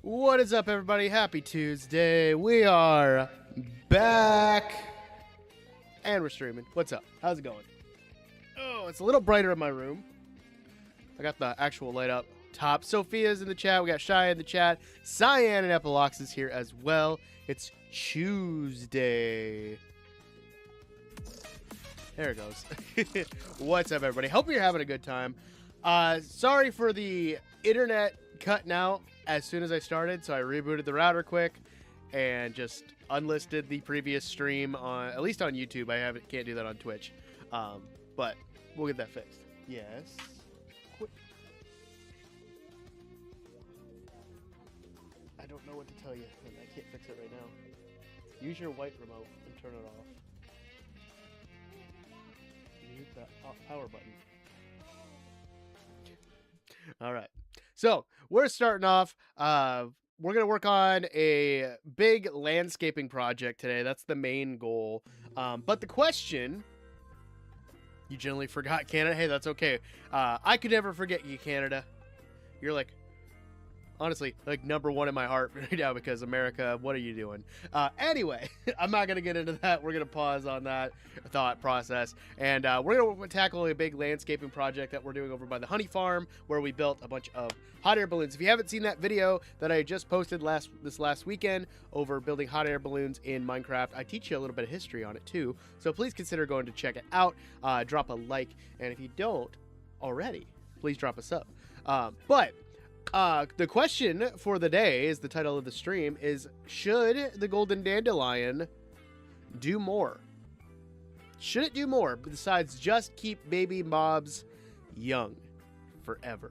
What is up, everybody? Happy Tuesday. We are back. And we're streaming. What's up? How's it going? Oh, it's a little brighter in my room. I got the actual light up top. Sophia's in the chat. We got Shia in the chat. Cyan and Epilox is here as well. It's Tuesday. There it goes. What's up, everybody? Hope you're having a good time. Sorry for the internet cutting out as soon as I started, so I rebooted the router quick and just unlisted the previous stream on, at least on YouTube. Can't do that on Twitch, but we'll get that fixed. Yes. I don't know what to tell you. I can't fix it right now. Use your white remote and turn it off. Use that power button. All right. So we're starting off. We're going to work on a big landscaping project today. That's the main goal. But the question, you generally forgot Canada. Hey, that's okay. I could never forget you, Canada. You're like, honestly, like number one in my heart right now because America, what are you doing? Anyway, I'm not going to get into that. We're going to pause on that thought process. And we're going to tackle a big landscaping project that we're doing over by the honey farm where we built a bunch of hot air balloons. If you haven't seen that video that I just posted this last weekend over building hot air balloons in Minecraft, I teach you a little bit of history on it too. So please consider going to check it out. Drop a like. And if you don't already, please drop a sub. The question for the day is the title of the stream is, should the Golden Dandelion do more? Should it do more besides just keep baby mobs young forever?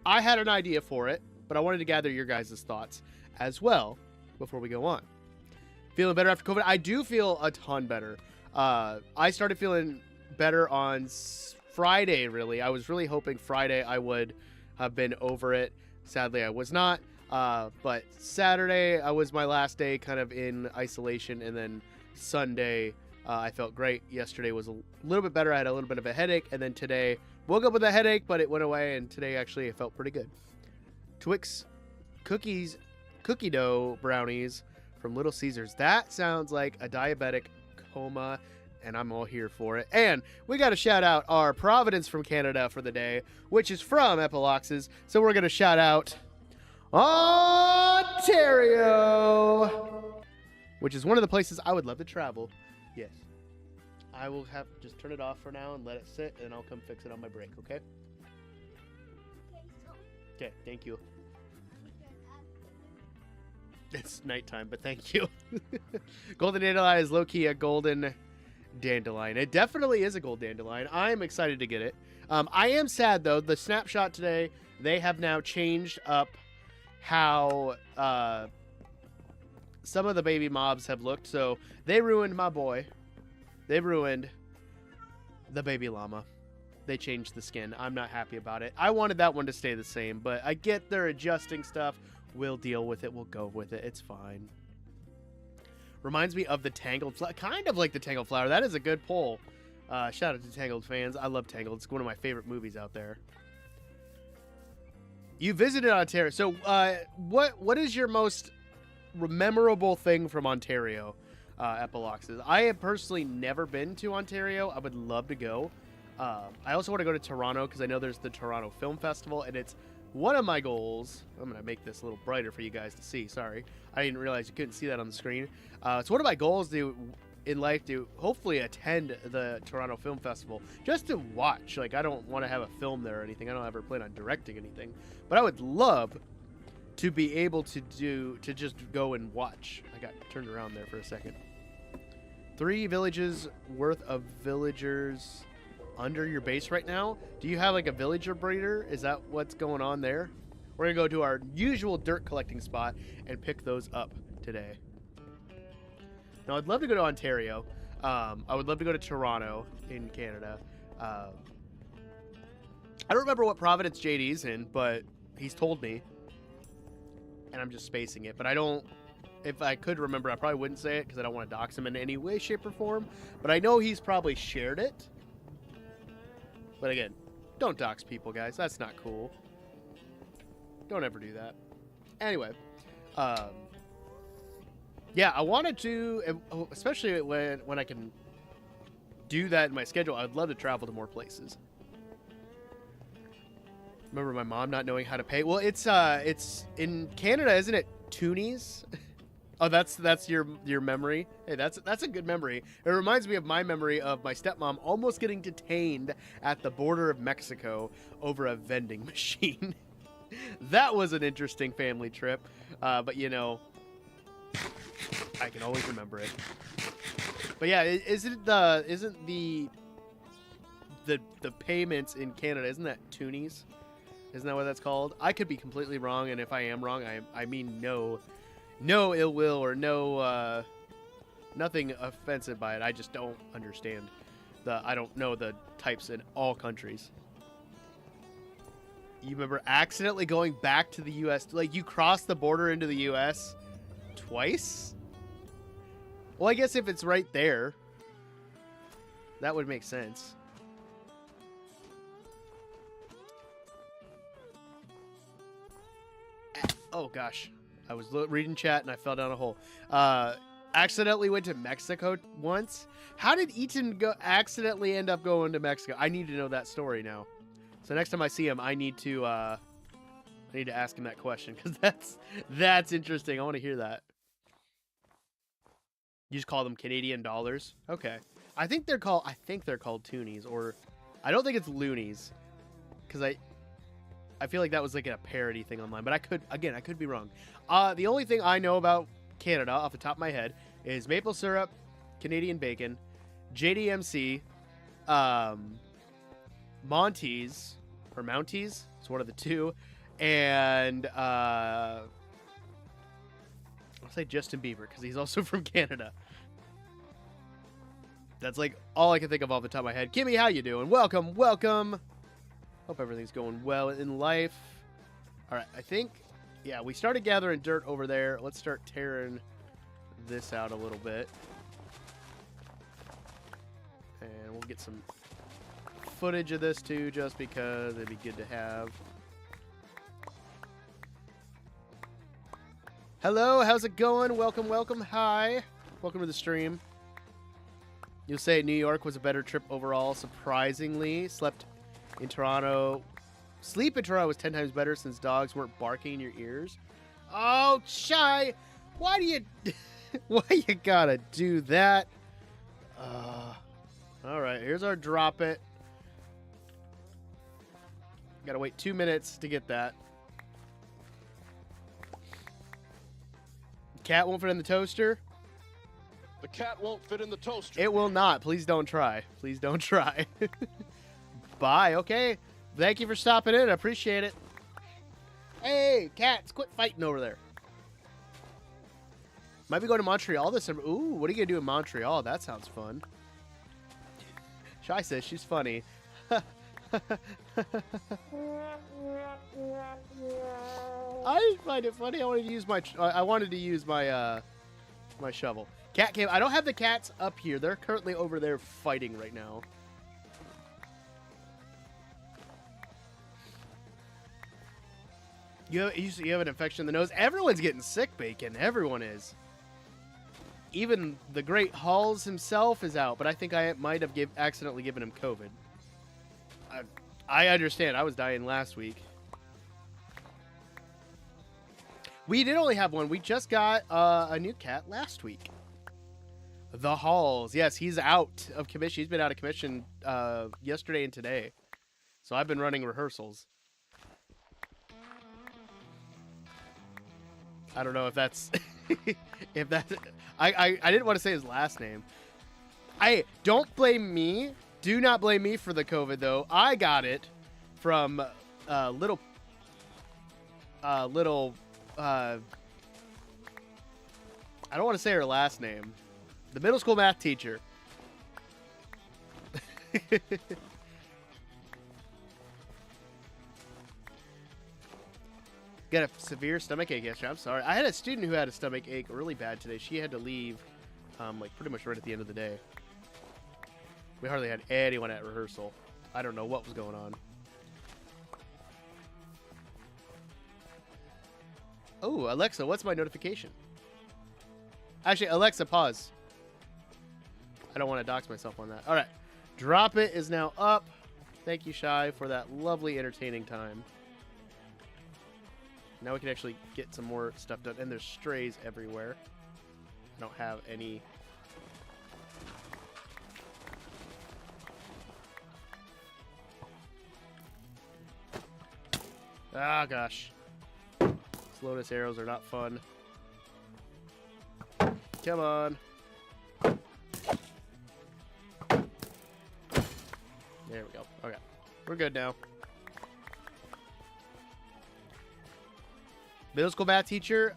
I had an idea for it, but I wanted to gather your guys' thoughts as well before we go on. Feeling better after COVID? I do feel a ton better. I started feeling better on Friday, really. I was really hoping Friday I would have been over it. Sadly, I was not. But Saturday, I was my last day kind of in isolation. And then Sunday, I felt great. Yesterday was a little bit better. I had a little bit of a headache. And then today, woke up with a headache, but it went away. And today, actually, it felt pretty good. Twix cookies, cookie dough brownies from Little Caesars. That sounds like a diabetic coma, and I'm all here for it. And we got to shout out our Providence from Canada for the day, which is from Epilox's. So we're going to shout out Ontario, which is one of the places I would love to travel. Yes. I will have just turn it off for now and let it sit, and I'll come fix it on my break, okay? Okay, thank you. It's nighttime, but thank you. Golden Dandelion is low-key a golden dandelion. It definitely is a gold dandelion. I'm excited to get it. I am sad though. The snapshot today, they have now changed up how some of the baby mobs have looked. So they ruined my boy. They ruined the baby llama. They changed the skin. I'm not happy about it. I wanted that one to stay the same, but I get they're adjusting stuff. We'll deal with it. We'll go with it. It's fine. Reminds me of the Tangled Flower. Kind of like the Tangled Flower. That is a good poll. Shout out to Tangled fans. I love Tangled. It's one of my favorite movies out there. You visited Ontario. So what is your most memorable thing from Ontario, Epiloxes? I have personally never been to Ontario. I would love to go. I also want to go to Toronto because I know there's the Toronto Film Festival, and it's one of my goals. I'm going to make this a little brighter for you guys to see. Sorry. I didn't realize you couldn't see that on the screen. It's one of my goals in life to hopefully attend the Toronto Film Festival just to watch. Like, I don't want to have a film there or anything. I don't ever plan on directing anything. But I would love to be able to just go and watch. I got turned around there for a second. 3 villages worth of villagers under your base right now. Do you have like a villager breeder? Is that what's going on there? We're gonna go to our usual dirt collecting spot and pick those up today. Now I'd love to go to Ontario. I would love to go to Toronto in Canada. I don't remember what Providence JD's in, but he's told me, and I'm just spacing it. But I don't. If I could remember, I probably wouldn't say it because I don't want to dox him in any way, shape, or form. But I know he's probably shared it. But again, don't dox people, guys. That's not cool. Don't ever do that. Anyway, Um, yeah, I wanted to, especially when I can do that in my schedule. I'd love to travel to more places. Remember my mom not knowing how to pay? Well, it's in Canada, isn't it? Toonies. Oh, that's your memory. Hey, that's a good memory. It reminds me of my memory of my stepmom almost getting detained at the border of Mexico over a vending machine. That was an interesting family trip, but you know, I can always remember it. But yeah, isn't the payments in Canada, isn't that toonies? Isn't that what that's called? I could be completely wrong, and if I am wrong, I mean no ill will or no nothing offensive by it. I just don't understand I don't know the types in all countries. You remember accidentally going back to the U.S. Like you crossed the border into the U.S. twice? Well, I guess if it's right there, that would make sense. Oh gosh, I was reading chat and I fell down a hole. Accidentally went to Mexico once. How did Eaton accidentally end up going to Mexico? I need to know that story now. So next time I see him, I need to ask him that question because that's interesting. I want to hear that. You just call them Canadian dollars? Okay. I think they're called toonies, or I don't think it's loonies, because I feel like that was like a parody thing online, but I could be wrong. The only thing I know about Canada off the top of my head is maple syrup, Canadian bacon, JDMC, Mounties, it's one of the two, and I'll say Justin Bieber because he's also from Canada. That's like all I can think of off the top of my head. Kimmy, how you doing? Welcome. Hope everything's going well in life. All right, I think, yeah, we started gathering dirt over there. Let's start tearing this out a little bit. And we'll get some footage of this too, just because it'd be good to have. Hello, how's it going? Welcome. Hi. Welcome to the stream. You'll say New York was a better trip overall, surprisingly. Sleep in Toronto was 10 times better since dogs weren't barking in your ears. Oh, Shy! Why do you gotta do that? Alright, here's our drop it. Gotta wait 2 minutes to get that. Cat won't fit in the toaster? The cat won't fit in the toaster. It will not. Please don't try. Please don't try. Bye. Okay. Thank you for stopping in. I appreciate it. Hey, cats, quit fighting over there. Might be going to Montreal this summer. Ooh, what are you going to do in Montreal? That sounds fun. Shy says she's funny. I find it funny. I wanted to use my my shovel. Cat came. I don't have the cats up here. They're currently over there fighting right now. You have an infection in the nose. Everyone's getting sick, Bacon. Everyone is. Even the great Halls himself is out, but I think I might have accidentally given him COVID. I understand. I was dying last week. We did only have one. We just got a new cat last week. The Halls. Yes, he's out of commission. He's been out of commission yesterday and today. So I've been running rehearsals. I don't know if that's... if that's... I didn't want to say his last name. Don't blame me. Do not blame me for the COVID, though. I got it from little... I don't want to say her last name. The middle school math teacher. Got a severe stomach ache yesterday. I'm sorry. I had a student who had a stomach ache really bad today. She had to leave like pretty much right at the end of the day. We hardly had anyone at rehearsal. I don't know what was going on. Oh, Alexa, what's my notification? Actually, Alexa, pause. I don't want to dox myself on that. All right. Drop It is now up. Thank you, Shy, for that lovely, entertaining time. Now we can actually get some more stuff done. And there's strays everywhere. I don't have any... Ah, gosh. Lotus arrows are not fun. Come on. There we go. Okay. We're good now. Middle school math teacher.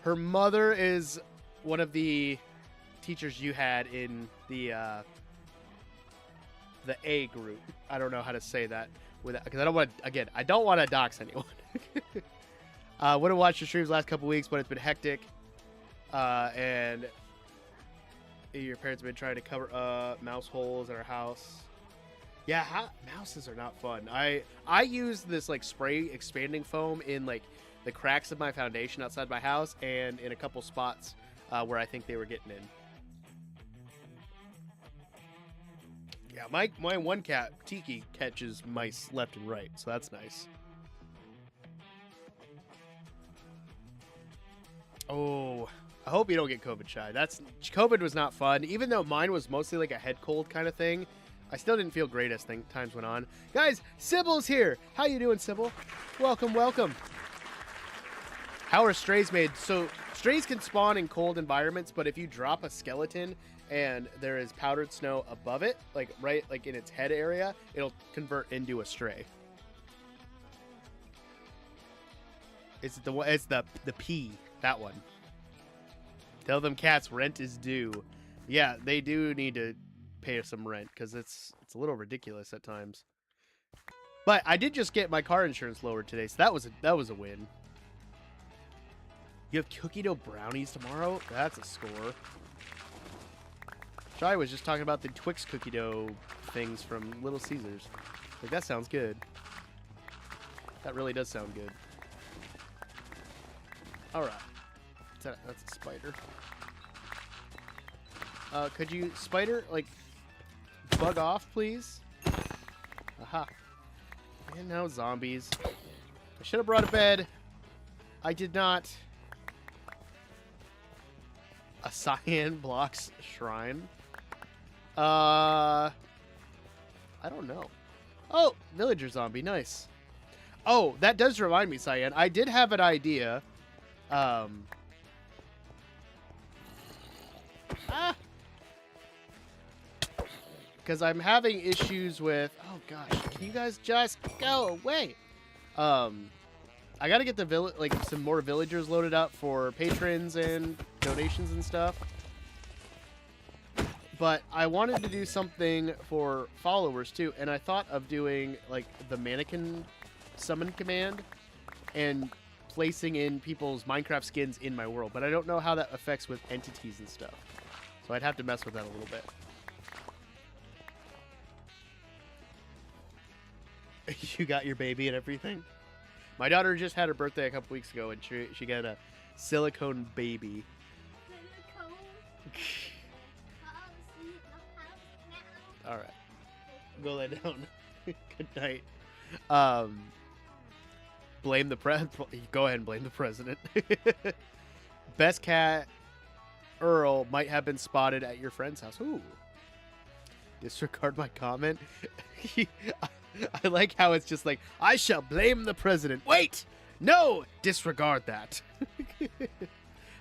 Her mother is one of the teachers you had in the A group. I don't know how to say that without, because I don't want to, again, I don't want to dox anyone. Would have watched your streams last couple weeks, but it's been hectic. And your parents have been trying to cover mouse holes in our house. Yeah, mouses are not fun. I use this like spray expanding foam in like the cracks of my foundation outside my house and in a couple spots where I think they were getting in. Yeah, my one cat, Tiki, catches mice left and right, so that's nice. Oh, I hope you don't get COVID, Shy. COVID was not fun. Even though mine was mostly like a head cold kind of thing, I still didn't feel great as times went on. Guys, Sybil's here. How you doing, Sybil? Welcome, welcome. How are strays made? So strays can spawn in cold environments, but if you drop a skeleton and there is powdered snow above it, like right like in its head area, it'll convert into a stray. It's the P, that one. Tell them cats rent is due. Yeah, they do need to pay some rent because it's a little ridiculous at times. But I did just get my car insurance lowered today, so that was a win. You have cookie dough brownies tomorrow? That's a score. Shy was just talking about the Twix cookie dough things from Little Caesars. Like, that sounds good. That really does sound good. Alright. That's a spider. Could you, spider, like, bug off, please? Aha. And now zombies. I should have brought a bed. I did not. A cyan blocks shrine. I don't know. Oh, villager zombie, nice. Oh, that does remind me, Cyan. I did have an idea. Because I'm having issues with... Oh, gosh. Can you guys just go away? I got to get the some more villagers loaded up for patrons and donations and stuff. But I wanted to do something for followers, too. And I thought of doing, like, the mannequin summon command and placing in people's Minecraft skins in my world. But I don't know how that affects with entities and stuff. So I'd have to mess with that a little bit. You got your baby and everything? My daughter just had her birthday a couple weeks ago, and she got a silicone baby. All right. Go lay down. Good night. Blame the Go ahead and blame the president. Best cat Earl might have been spotted at your friend's house. Ooh. Disregard my comment. I like how it's just like, I shall blame the president. Wait! No! Disregard that.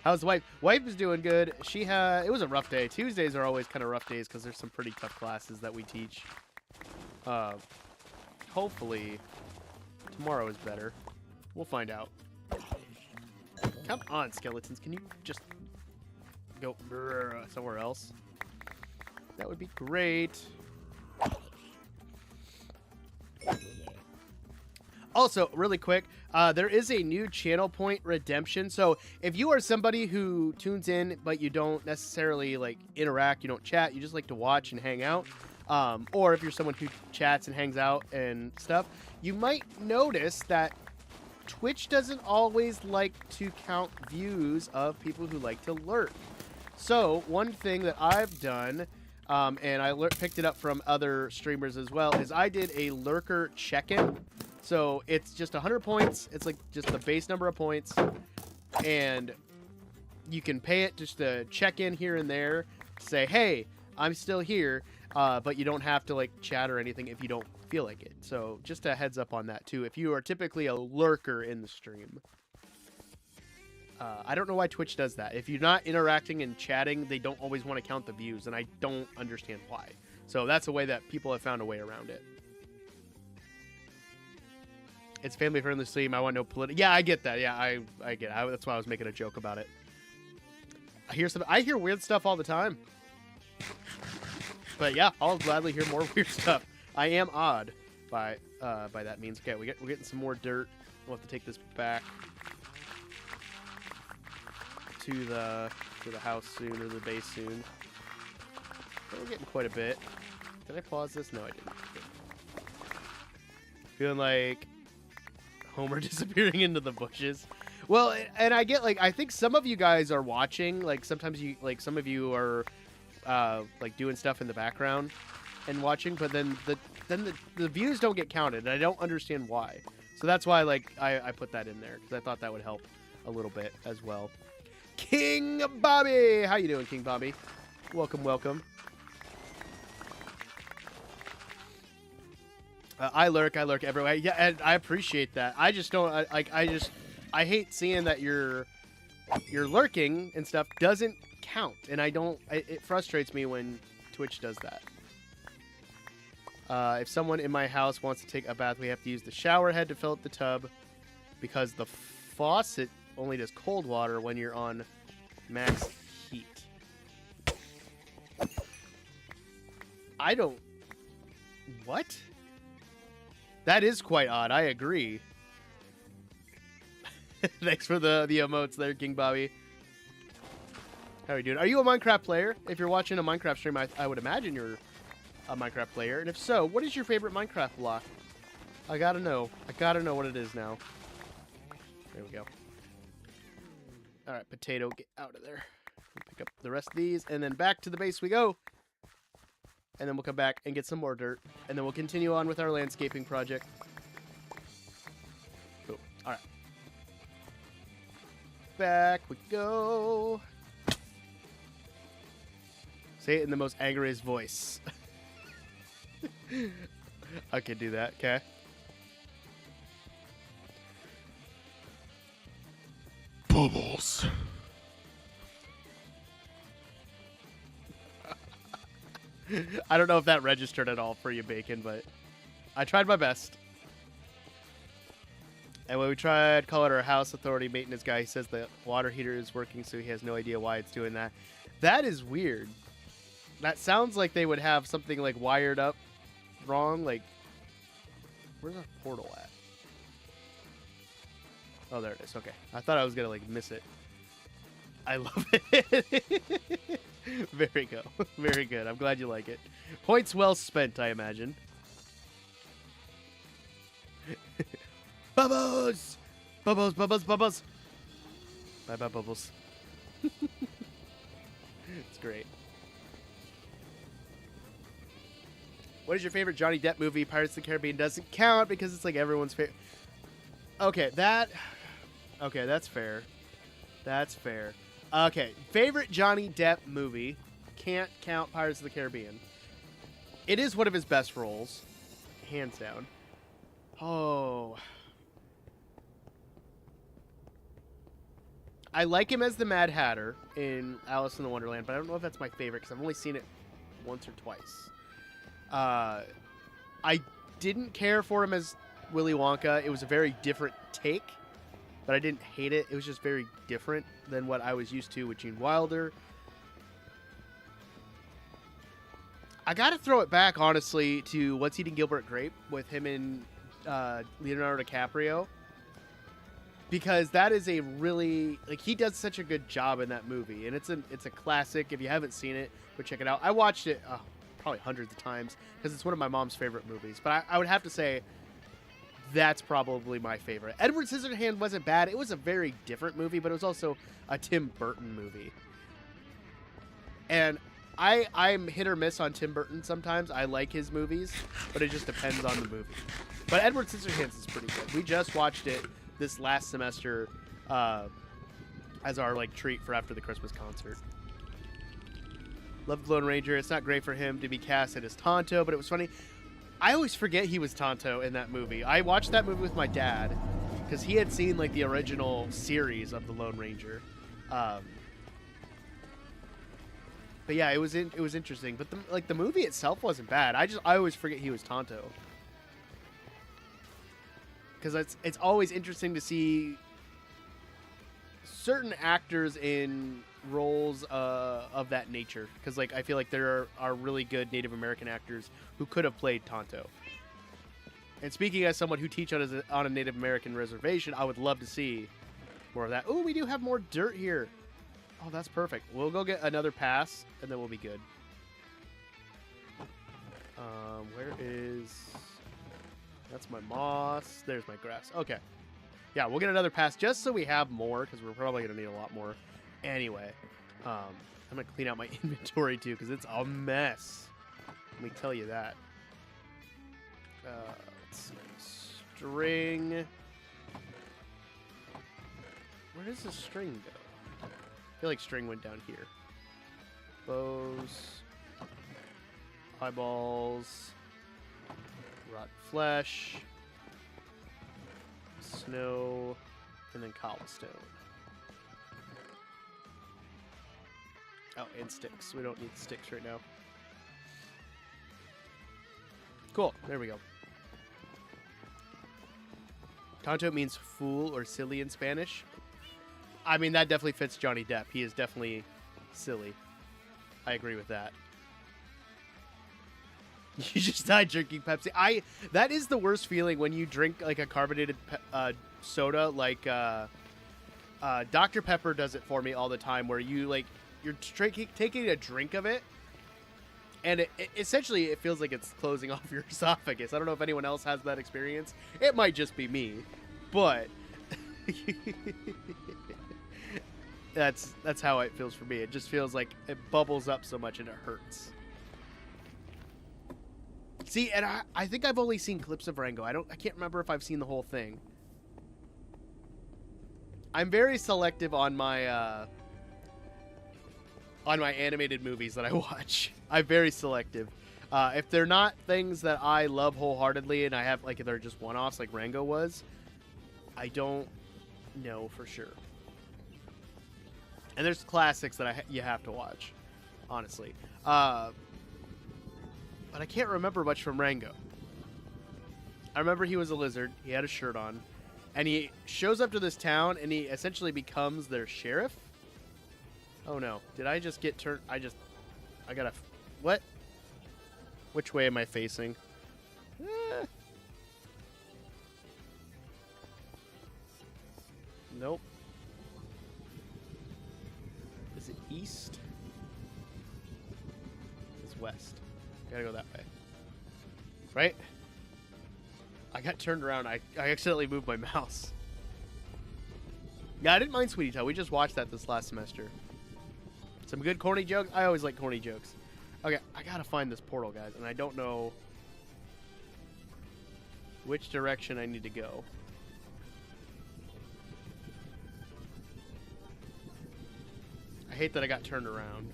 How's wife? Wife is doing good. It was a rough day. Tuesdays are always kind of rough days because there's some pretty tough classes that we teach. Hopefully tomorrow is better. We'll find out. Come on, skeletons. Can you just go somewhere else? That would be great. Also, really quick, there is a new channel point redemption. So if you are somebody who tunes in, but you don't necessarily like interact, you don't chat, you just like to watch and hang out, or if you're someone who chats and hangs out and stuff, you might notice that Twitch doesn't always like to count views of people who like to lurk. So one thing that I've done, and I picked it up from other streamers as well, is I did a lurker check-in. So it's just 100 points. It's like just the base number of points. And you can pay it just to check in here and there. Say, hey, I'm still here. But you don't have to like chat or anything if you don't feel like it. So just a heads up on that too. If you are typically a lurker in the stream. I don't know why Twitch does that. If you're not interacting and chatting, they don't always want to count the views, and I don't understand why. So that's a way that people have found a way around it. It's family-friendly stream. I want no political. Yeah, I get that. Yeah, I get it. That's why I was making a joke about it. I hear weird stuff all the time. But yeah, I'll gladly hear more weird stuff. I am odd by that means. Okay, we're getting some more dirt. We'll have to take this back to the house soon, or the base soon. But we're getting quite a bit. Did I pause this? No, I didn't. Good. Feeling like Homer disappearing into the bushes. Well, and I get like, I think some of you guys are watching. Like sometimes you like some of you are like doing stuff in the background and watching, but then the views don't get counted, and I don't understand why. So that's why like I put that in there, because I thought that would help a little bit as well. King Bobby! How you doing, King Bobby? Welcome, welcome. I lurk everywhere. Yeah, and I appreciate that. I just don't, I hate seeing that you're lurking and stuff doesn't count. And I don't, it frustrates me when Twitch does that. If someone in my house wants to take a bath, we have to use the shower head to fill up the tub, because the faucet only does cold water when you're on max heat. I don't... What? That is quite odd. I agree. Thanks for the emotes there, King Bobby. How are you doing? Are you a Minecraft player? If you're watching a Minecraft stream, I would imagine you're a Minecraft player. And if so, what is your favorite Minecraft block? I gotta know. I gotta know what it is now. There we go. Alright, potato, get out of there. We'll pick up the rest of these, and then back to the base we go. And then we'll come back and get some more dirt. And then we'll continue on with our landscaping project. Cool. Alright. Back we go. Say it in the most angriest voice. I can do that, okay? Bubbles. I don't know if that registered at all for you, Bacon, but I tried my best. And when we tried calling our house authority maintenance guy, he says the water heater is working, so he has no idea why it's doing that. That is weird. That sounds like they would have something like wired up wrong. Like, where's our portal at? Oh, there it is. Okay. I thought I was going to, like, miss it. I love it. Very good. Very good. I'm glad you like it. Points well spent, I imagine. Bubbles! Bubbles, bubbles, bubbles. Bye-bye, bubbles. It's great. What is your favorite Johnny Depp movie? Pirates of the Caribbean doesn't count because it's like everyone's favorite. Okay, that's fair. That's fair. Okay, favorite Johnny Depp movie. Can't count Pirates of the Caribbean. It is one of his best roles. Hands down. Oh. I like him as the Mad Hatter in Alice in the Wonderland, but I don't know if that's my favorite because I've only seen it once or twice. I didn't care for him as Willy Wonka. It was a very different take, but I didn't hate it. It was just very different than what I was used to with Gene Wilder. I gotta throw it back, honestly, to What's Eating Gilbert Grape with him and Leonardo DiCaprio. Because that is a really, like, he does such a good job in that movie. And it's a classic. If you haven't seen it, go check it out. I watched it probably hundreds of times because it's one of my mom's favorite movies. But I would have to say That's probably my favorite. Edward Scissorhands wasn't bad. It was a very different movie, but it was also a Tim Burton movie. And I'm hit or miss on Tim Burton sometimes. I like his movies, but it just depends on the movie. But Edward Scissorhands is pretty good. We just watched it this last semester as our like treat for after the Christmas concert. Loved Lone Ranger. It's not great for him to be casted as Tonto, but it was funny. I always forget he was Tonto in that movie. I watched that movie with my dad because he had seen like the original series of the Lone Ranger. But yeah, it was interesting. But the movie itself wasn't bad. I always forget he was Tonto because it's always interesting to see certain actors in roles of that nature, because like I feel like there are really good Native American actors who could have played Tonto. And speaking as someone who teaches on a Native American reservation, I would love to see more of that. Oh, we do have more dirt here. Oh, that's perfect. We'll go get another pass and then we'll be good. Where is... That's my moss. There's my grass. Okay. Yeah, we'll get another pass just so we have more, because we're probably going to need a lot more. Anyway, I'm going to clean out my inventory too, because it's a mess. Let me tell you that. Let's see. String. Where does the string go? I feel like string went down here. Bows. Eyeballs. Rotten flesh. Snow. And then cobblestone. Oh, and sticks. We don't need sticks right now. Cool. There we go. Tonto means fool or silly in Spanish. I mean, that definitely fits Johnny Depp. He is definitely silly. I agree with that. You just died drinking Pepsi. That is the worst feeling when you drink like a carbonated soda. Like Dr. Pepper does it for me all the time, where you like you're taking a drink of it, and it essentially it feels like it's closing off your esophagus. I don't know if anyone else has that experience. It might just be me, but that's how it feels for me. It just feels like it bubbles up so much and it hurts. See, and I think I've only seen clips of Rango. I can't remember if I've seen the whole thing. I'm very selective on my animated movies that I watch. I'm very selective. If they're not things that I love wholeheartedly, and I have like if they're just one-offs like Rango was, I don't know for sure. And there's classics that you have to watch, honestly. But I can't remember much from Rango. I remember he was a lizard. He had a shirt on. And he shows up to this town, and he essentially becomes their sheriff. Oh, no. Did I just get turned? I gotta... What? Which way am I facing? Nope. Is it east? It's west. Gotta go that way. Right? I got turned around. I accidentally moved my mouse. Yeah, I didn't mind Sweetie Toe. We just watched that this last semester. Some good corny jokes. I always like corny jokes. Okay, I gotta find this portal, guys, and I don't know which direction I need to go. I hate that I got turned around.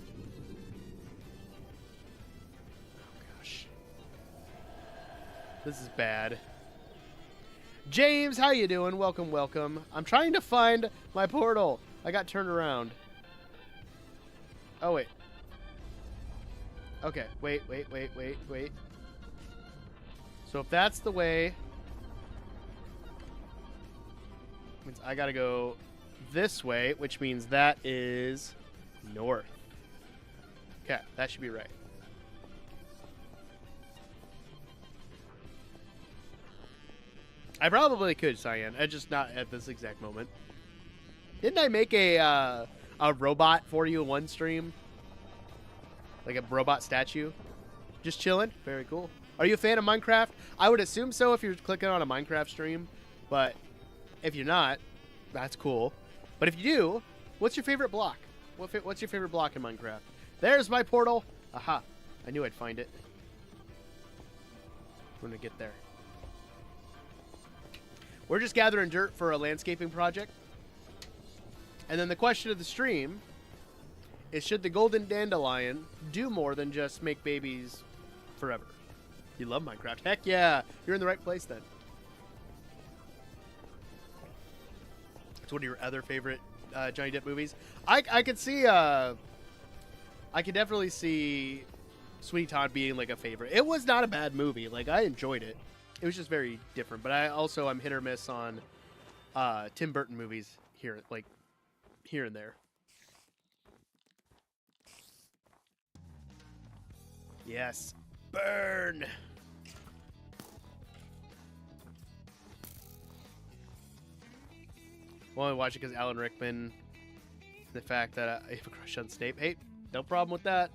This is bad. James, how you doing? Welcome, welcome. I'm trying to find my portal. I got turned around. Oh, wait. Okay, wait. So if that's the way, means I gotta go this way, which means that is north. Okay, that should be right. I probably could, Cyan. Just not at this exact moment. Didn't I make a robot for you in one stream? Like a robot statue? Just chilling? Very cool. Are you a fan of Minecraft? I would assume so if you're clicking on a Minecraft stream, but if you're not, that's cool. But if you do, what's your favorite block? What's your favorite block in Minecraft? There's my portal. Aha. I knew I'd find it. I'm going to get there. We're just gathering dirt for a landscaping project. And then the question of the stream is, should the Golden Dandelion do more than just make babies forever? You love Minecraft. Heck yeah. You're in the right place then. It's one of your other favorite Johnny Depp movies. I could see... I could definitely see Sweeney Todd being like a favorite. It was not a bad movie. Like, I enjoyed it. It was just very different. But I'm hit or miss on Tim Burton movies here and there. Yes. Burn! Well, I watch it because Alan Rickman. The fact that I have a crush on Snape. Hey, no problem with that.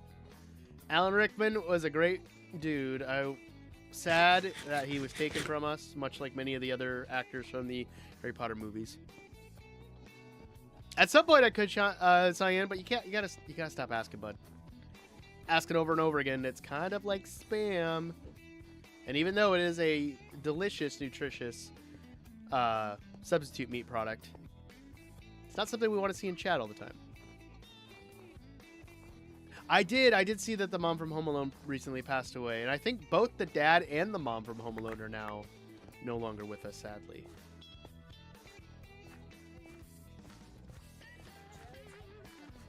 Alan Rickman was a great dude. I'm sad that he was taken from us, much like many of the other actors from the Harry Potter movies. At some point, I could sign in, but you can't. You gotta stop asking, bud. Asking over and over again. It's kind of like spam. And even though it is a delicious, nutritious substitute meat product, it's not something we want to see in chat all the time. I did see that the mom from Home Alone recently passed away, and I think both the dad and the mom from Home Alone are now no longer with us, sadly.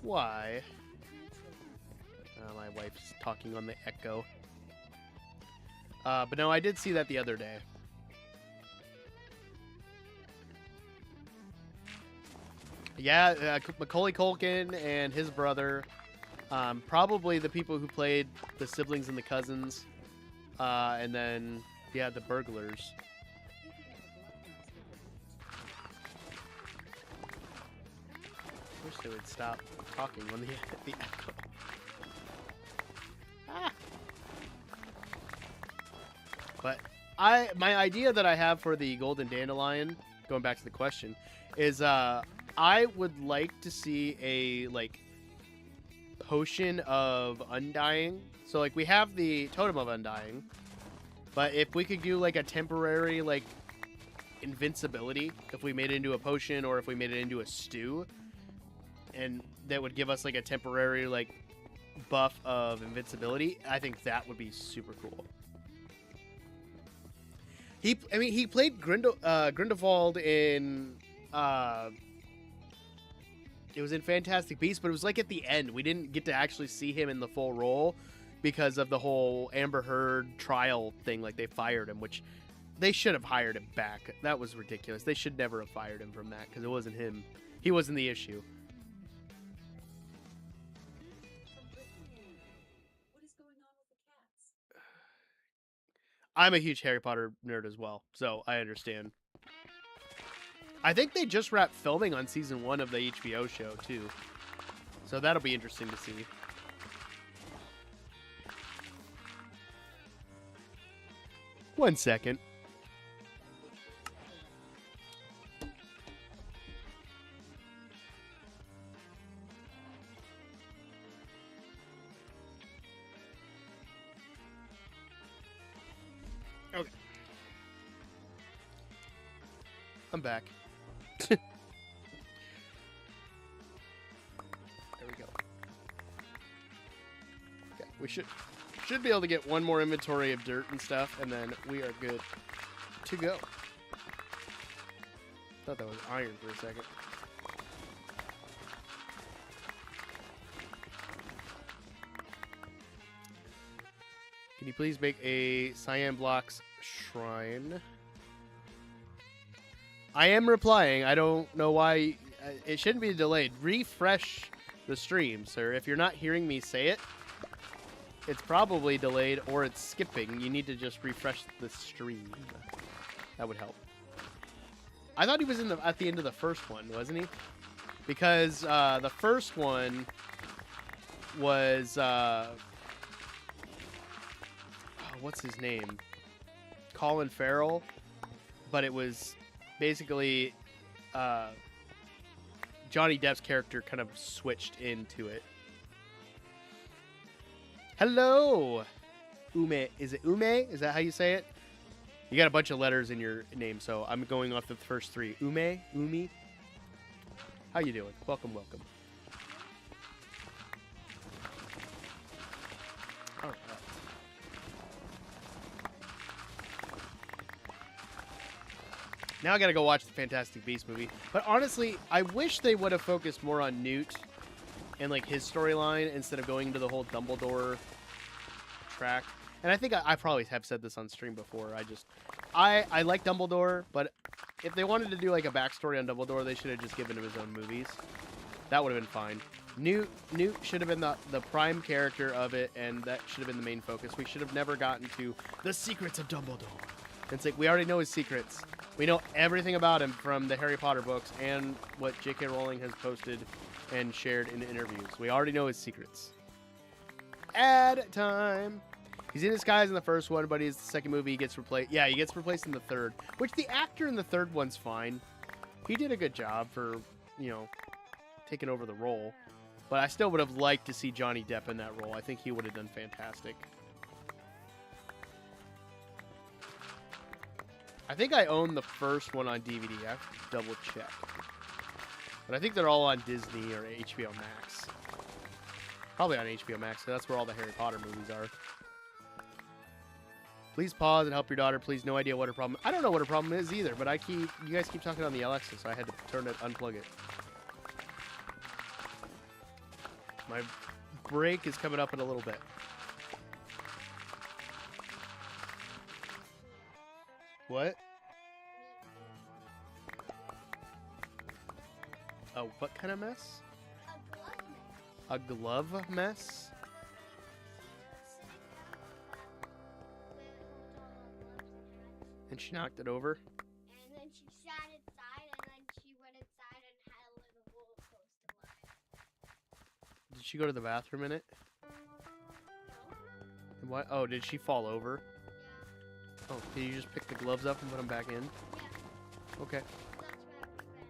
Why? My wife's talking on the echo. But no, I did see that the other day. Yeah, Macaulay Culkin and his brother. Probably the people who played the siblings and the cousins. And then, yeah, the burglars. I wish they would stop talking on the echo. Ah. But my idea that I have for the Golden Dandelion, going back to the question, is I would like to see a potion of undying. So we have the totem of undying, but if we could do a temporary invincibility, if we made it into a potion or if we made it into a stew, and that would give us a temporary buff of invincibility, I think that would be super cool. He played Grindelwald in it was in Fantastic Beasts, but it was at the end. We didn't get to actually see him in the full role because of the whole Amber Heard trial thing. They fired him, which they should have hired him back. That was ridiculous. They should never have fired him from that because it wasn't him. He wasn't the issue. What is going on with the cats? I'm a huge Harry Potter nerd as well, so I understand. I think they just wrapped filming on season 1 of the HBO show, too. So that'll be interesting to see. One second. Okay. I'm back. There we go. Okay, we should be able to get one more inventory of dirt and stuff, and then we are good to go. Thought that was iron for a second. Can you please make a cyan blocks shrine? I am replying. I don't know why. It shouldn't be delayed. Refresh the stream, sir. If you're not hearing me say it, it's probably delayed or it's skipping. You need to just refresh the stream. That would help. I thought he was at the end of the first one, wasn't he? Because the first one was... what's his name? Colin Farrell, but it was basically Johnny Depp's character kind of switched into it. Hello, Ume. Is it Ume? Is that how you say it? You got a bunch of letters in your name, so I'm going off the first three. Ume, Umi. How you doing? Welcome, welcome. All right. Now I gotta go watch the Fantastic Beasts movie. But honestly, I wish they would have focused more on Newt and like his storyline instead of going into the whole Dumbledore track. And I think I probably have said this on stream before. I like Dumbledore, but if they wanted to do like a backstory on Dumbledore, they should have just given him his own movies. That would have been fine. Newt should have been the prime character of it, and that should have been the main focus. We should have never gotten to the secrets of Dumbledore. It's like we already know his secrets. We know everything about him from the Harry Potter books and what J.K. Rowling has posted and shared in interviews. We already know his secrets. Ad time. He's in disguise in the first one, but he's the second movie. He gets replaced. Yeah, he gets replaced in the third, which the actor in the third one's fine. He did a good job for, taking over the role. But I still would have liked to see Johnny Depp in that role. I think he would have done fantastic. I think I own the first one on DVD. I have to double check. But I think they're all on Disney or HBO Max. Probably on HBO Max, so that's where all the Harry Potter movies are. Please pause and help your daughter. Please, no idea what her problem. I don't know what her problem is either, but you guys keep talking on the Alexa, so I had to unplug it. My break is coming up in a little bit. What? Oh, what kind of mess? A glove mess? And she knocked it over? And then she sat inside, and then she went inside and had a little roller coaster ride. Did she go to the bathroom in it? And what? Oh, did she fall over? Yeah. Oh, did you just pick the gloves up and put them back in? Yeah. Okay. That's where we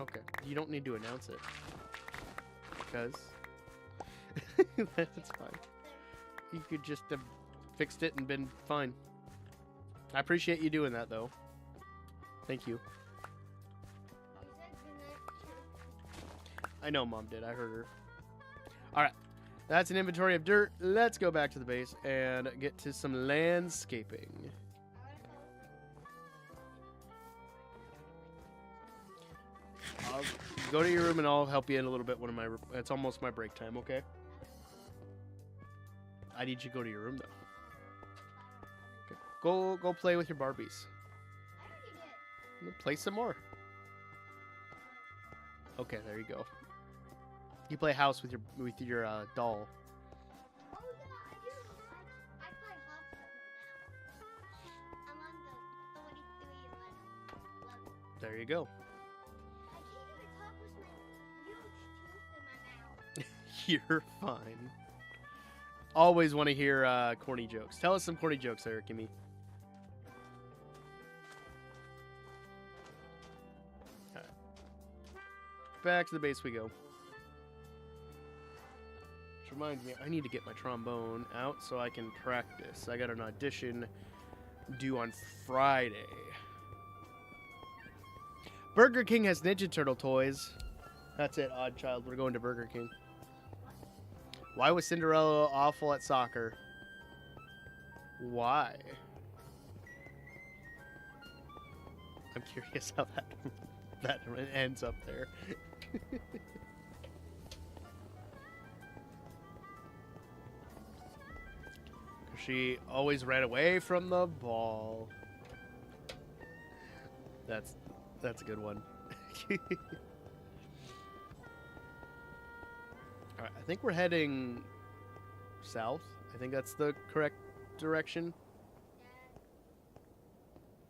went. Okay. You don't need to announce it. Because... That's fine. You could just have fixed it and been fine. I appreciate you doing that, though. Thank you. You said goodnight. I know Mom did. I heard her. Alright. That's an inventory of dirt. Let's go back to the base and get to some landscaping. I'll go to your room and I'll help you in a little bit when it's almost my break time, okay? I need you to go to your room, though. Okay. Go play with your Barbies. I already did. Play some more. Okay, there you go. You play house with your doll. Oh yeah, I do. I play house with her now. I'm on the 43 level. There you go. I can't even talk with my huge teeth in my mouth. You're fine. Always want to hear corny jokes. Tell us some corny jokes, Eric and me. Alright. Back to the base we go. Which reminds me, I need to get my trombone out so I can practice. I got an audition due on Friday. Burger King has Ninja Turtle toys. That's it, Odd Child. We're going to Burger King. Why was Cinderella awful at soccer? Why? I'm curious how that ends up there. She always ran away from the ball. That's a good one. Alright, I think we're heading south. I think that's the correct direction.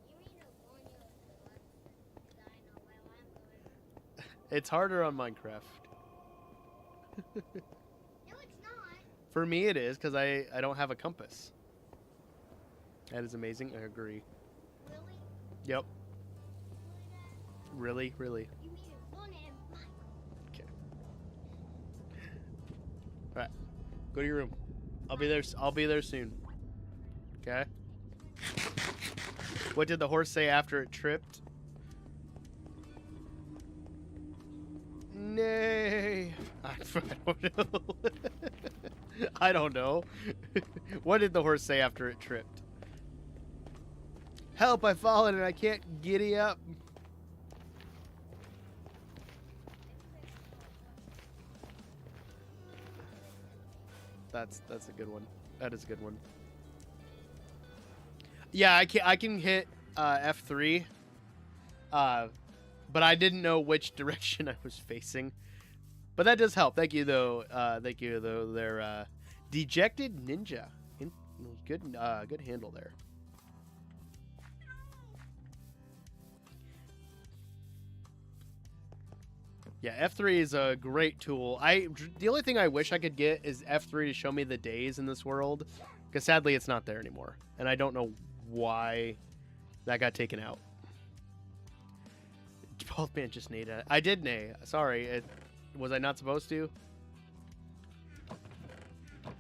You mean to warn you so I know where I'm going. It's harder on Minecraft. No, it's not. For me it is, because I don't have a compass. That is amazing. I agree. Really? Yep. Really, Dad? Really, really. You mean it won't end mine? Okay. All right. Go to your room. I'll be there. I'll be there soon. Okay. What did the horse say after it tripped? Nay. I don't know. I don't know. What did the horse say after it tripped? Help, I've fallen and I can't giddy up. That's a good one. That is a good one. Yeah, I can hit F3. But I didn't know which direction I was facing. But that does help. Thank you though. Thank you though. They're dejected ninja. Good handle there. Yeah, F3 is a great tool. The only thing I wish I could get is F3 to show me the days in this world, because sadly it's not there anymore, and I don't know why that got taken out. Both man just nade. I did nay. Sorry, was I not supposed to?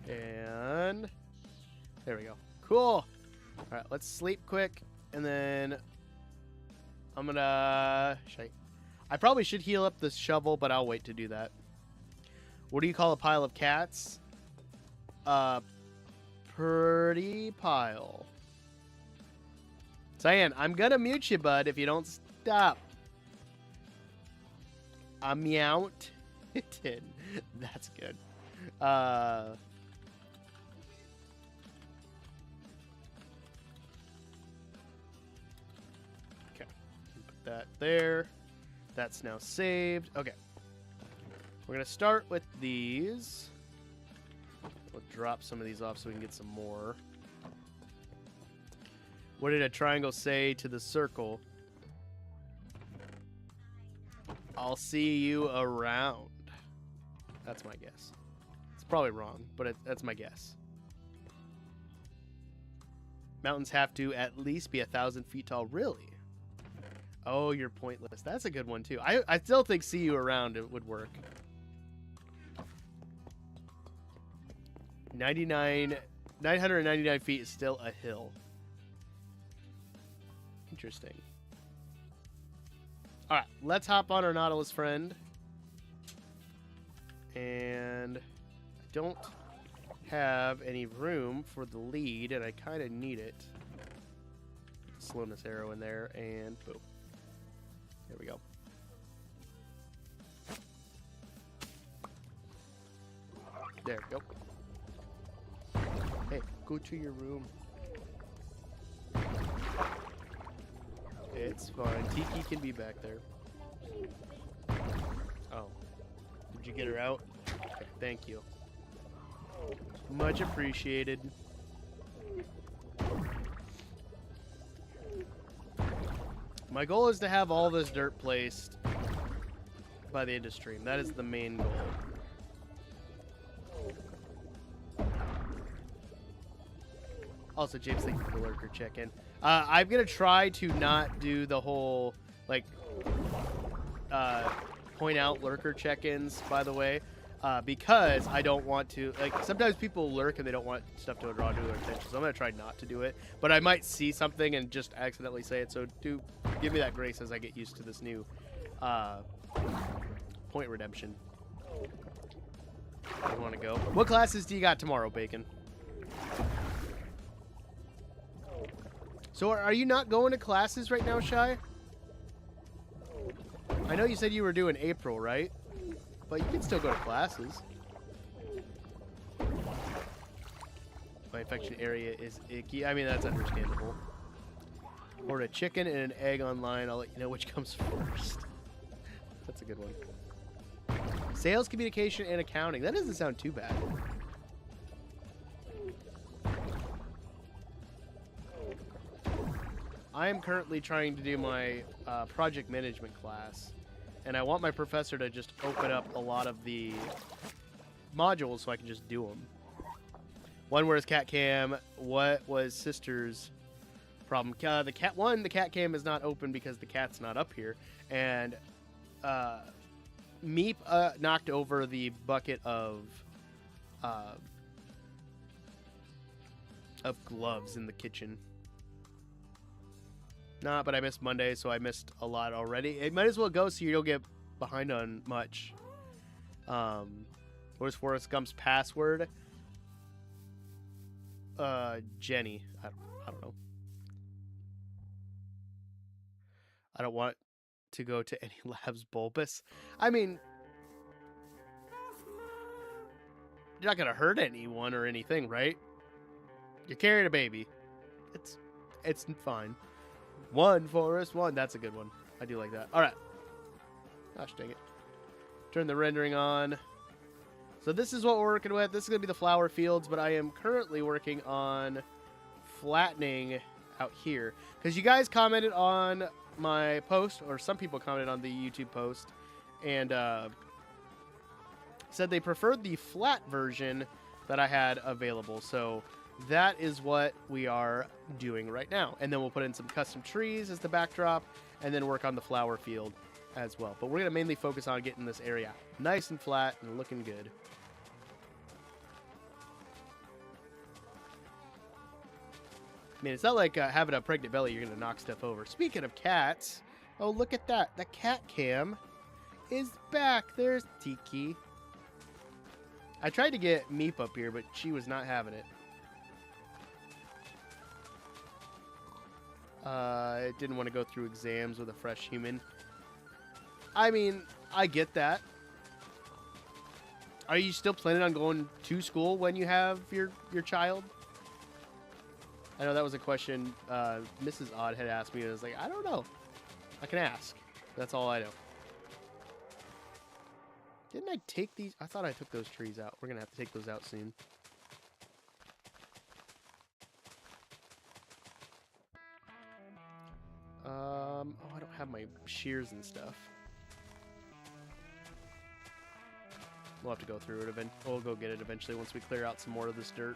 And there we go. Cool. All right, let's sleep quick, and then I'm gonna. I probably should heal up this shovel, but I'll wait to do that. What do you call a pile of cats? Pretty pile. Cyan, I'm gonna mute you, bud, if you don't stop. A meowt. That's good. Okay. Put that there. That's now saved. Okay. We're going to start with these. We'll drop some of these off so we can get some more. What did a triangle say to the circle? I'll see you around. That's my guess. It's probably wrong, but that's my guess. Mountains have to at least be 1,000 feet tall. Really? Oh, you're pointless. That's a good one, too. I still think see you around it would work. 999 feet is still a hill. Interesting. All right, let's hop on our Nautilus friend. And I don't have any room for the lead, and I kind of need it. Slowness arrow in there, and boom. There we go. There we go. Hey, go to your room. It's fine. Tiki can be back there. Oh. Did you get her out? Okay, thank you. Much appreciated. My goal is to have all this dirt placed by the end of stream. That is the main goal. Also, James, thank you for the lurker check-in. I'm going to try to not do the whole, like, point out lurker check-ins, by the way, because I don't want to, like, sometimes people lurk and they don't want stuff to draw to their attention, so I'm going to try not to do it. But I might see something and just accidentally say it, so do give me that grace as I get used to this new point redemption. I want to go. What classes do you got tomorrow, Bacon? So are you not going to classes right now, Shy? I know you said you were doing April, right? But you can still go to classes. My infection area is icky. I mean, that's understandable. Order a chicken and an egg online. I'll let you know which comes first. That's a good one. Sales, communication, and accounting. That doesn't sound too bad. I am currently trying to do my project management class, and I want my professor to just open up a lot of the modules so I can just do them. One, where's cat cam? What was sister's problem? The cat cam is not open because the cat's not up here, and Meep knocked over the bucket of gloves in the kitchen. Nah, but I missed Monday, so I missed a lot already. It might as well go so you don't get behind on much. Where's Forrest Gump's password? Jenny. I don't know. I don't want to go to any labs bulbous. I mean, you're not gonna hurt anyone or anything, right? You're carrying a baby. It's fine. One, Forrest, one. That's a good one. I do like that. All right. Gosh dang it. Turn the rendering on. So this is what we're working with. This is going to be the flower fields, but I am currently working on flattening out here. Because you guys commented on my post, or some people commented on the YouTube post, and said they preferred the flat version that I had available. So that is what we are doing right now. And then we'll put in some custom trees as the backdrop, and then work on the flower field as well. But we're going to mainly focus on getting this area nice and flat and looking good. I mean, it's not like having a pregnant belly, you're going to knock stuff over. Speaking of cats, oh, look at that. The cat cam is back. There's Tiki. I tried to get Meep up here, but she was not having it. Didn't want to go through exams with a fresh human. I mean, I get that. Are you still planning on going to school when you have your child? I know that was a question Mrs. Odd had asked me. And I was like, I don't know. I can ask. That's all I know. Didn't I take these? I thought I took those trees out. We're going to have to take those out soon. Oh, I don't have my shears and stuff. We'll have to go through it. We'll go get it eventually once we clear out some more of this dirt.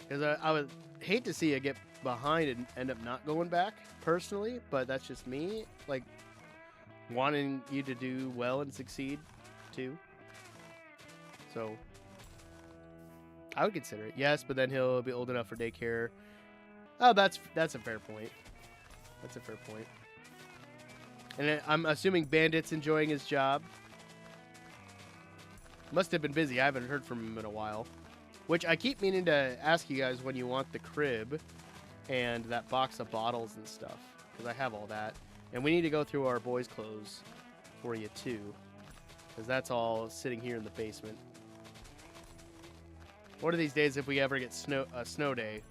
Because I would hate to see it get behind and end up not going back, personally, but that's just me, like, wanting you to do well and succeed, too. So, I would consider it, yes, but then he'll be old enough for daycare. Oh, that's a fair point. That's a fair point. And I'm assuming Bandit's enjoying his job. Must have been busy. I haven't heard from him in a while. Which I keep meaning to ask you guys when you want the crib and that box of bottles and stuff. Because I have all that. And we need to go through our boys' clothes for you too. Because that's all sitting here in the basement. One of these days, if we ever get a snow day,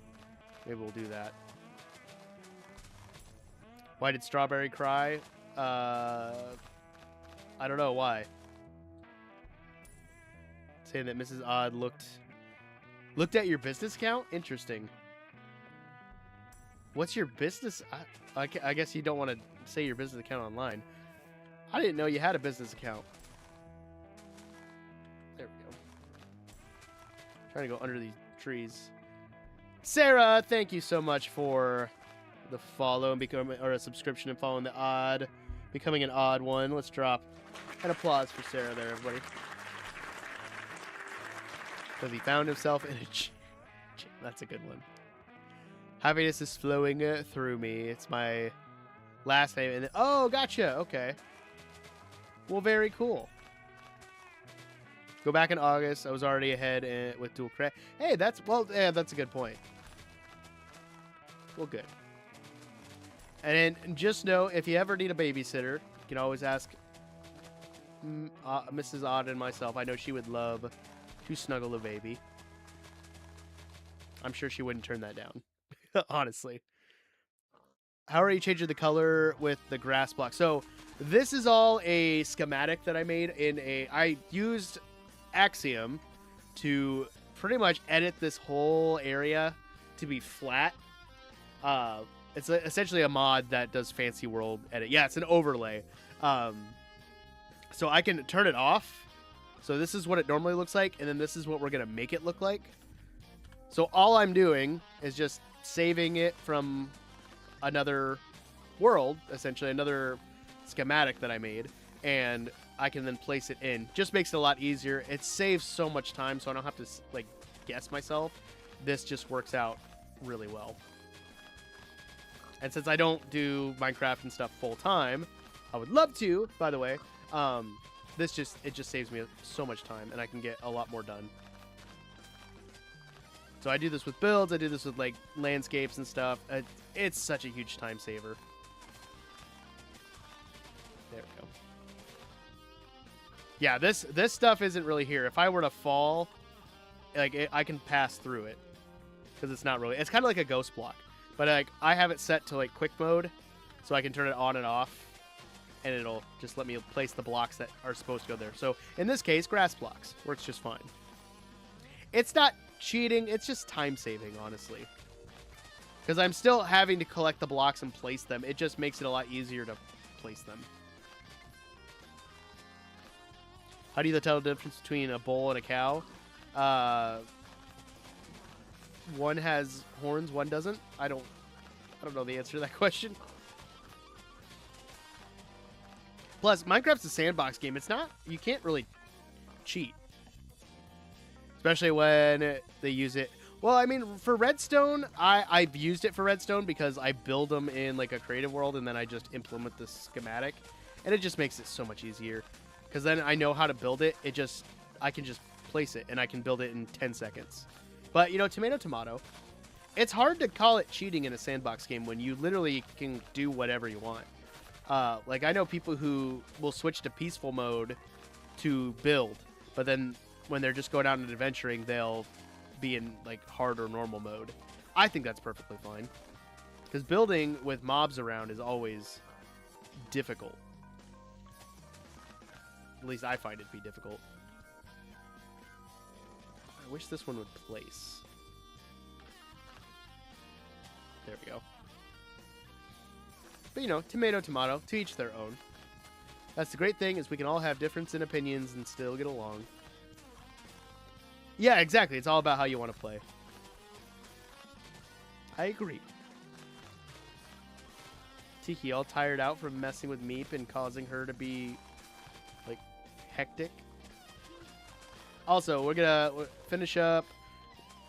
maybe we'll do that. Why did Strawberry cry? I don't know why. Saying that Mrs. Odd looked at your business account? Interesting. What's your business? I guess you don't want to say your business account online. I didn't know you had a business account. There we go. Trying to go under these trees. Sarah, thank you so much for the follow and a subscription and following the odd, becoming an odd one. Let's drop an applause for Sarah there, everybody. Because he found himself in a that's a good one. Happiness is flowing through me. It's my last name. And oh, gotcha. Okay. Well, very cool. Go back in August. I was already ahead with dual credit. Hey, that's a good point. Well, good. And then just know, if you ever need a babysitter, you can always ask Mrs. Odd and myself. I know she would love to snuggle a baby. I'm sure she wouldn't turn that down. Honestly. How are you changing the color with the grass block? So this is all a schematic that I made I used Axiom to pretty much edit this whole area to be flat. It's essentially a mod that does fancy world edit. Yeah, it's an overlay. So I can turn it off. So this is what it normally looks like, and then this is what we're going to make it look like. So all I'm doing is just saving it from another world, essentially another schematic that I made, and I can then place it in. Just makes it a lot easier. It saves so much time, so I don't have to like guess myself. This just works out really well. And since I don't do Minecraft and stuff full time, I would love to, by the way. It just saves me so much time, and I can get a lot more done. So I do this with builds. I do this with like landscapes and stuff. It's such a huge time saver. There we go. Yeah, this stuff isn't really here. If I were to fall, like I can pass through it because it's not really. It's kind of like a ghost block, but like I have it set to like quick mode, so I can turn it on and off, and it'll just let me place the blocks that are supposed to go there. So in this case, grass blocks works just fine. It's not cheating. It's just time saving, honestly, because I'm still having to collect the blocks and place them. It just makes it a lot easier to place them. How do you tell the difference between a bull and a cow? One has horns, one doesn't. I don't know the answer to that question. Plus, Minecraft's a sandbox game. It's not. You can't really cheat, especially when they use it. Well, I mean, for redstone, I've used it for redstone because I build them in like a creative world, and then I just implement the schematic, and it just makes it so much easier. Because then I know how to build it. I can just place it, and I can build it in 10 seconds. But, you know, tomato. It's hard to call it cheating in a sandbox game when you literally can do whatever you want. Like, I know people who will switch to peaceful mode to build, but then when they're just going out and adventuring, they'll be in, like, hard or normal mode. I think that's perfectly fine. Because building with mobs around is always difficult. At least I find it to be difficult. I wish this one would place. There we go. But, you know, tomato, to each their own. That's the great thing, is we can all have difference in opinions and still get along. Yeah, exactly. It's all about how you want to play. I agree. Tiki all tired out from messing with Meep and causing her to be, like, hectic. Also, we're gonna finish up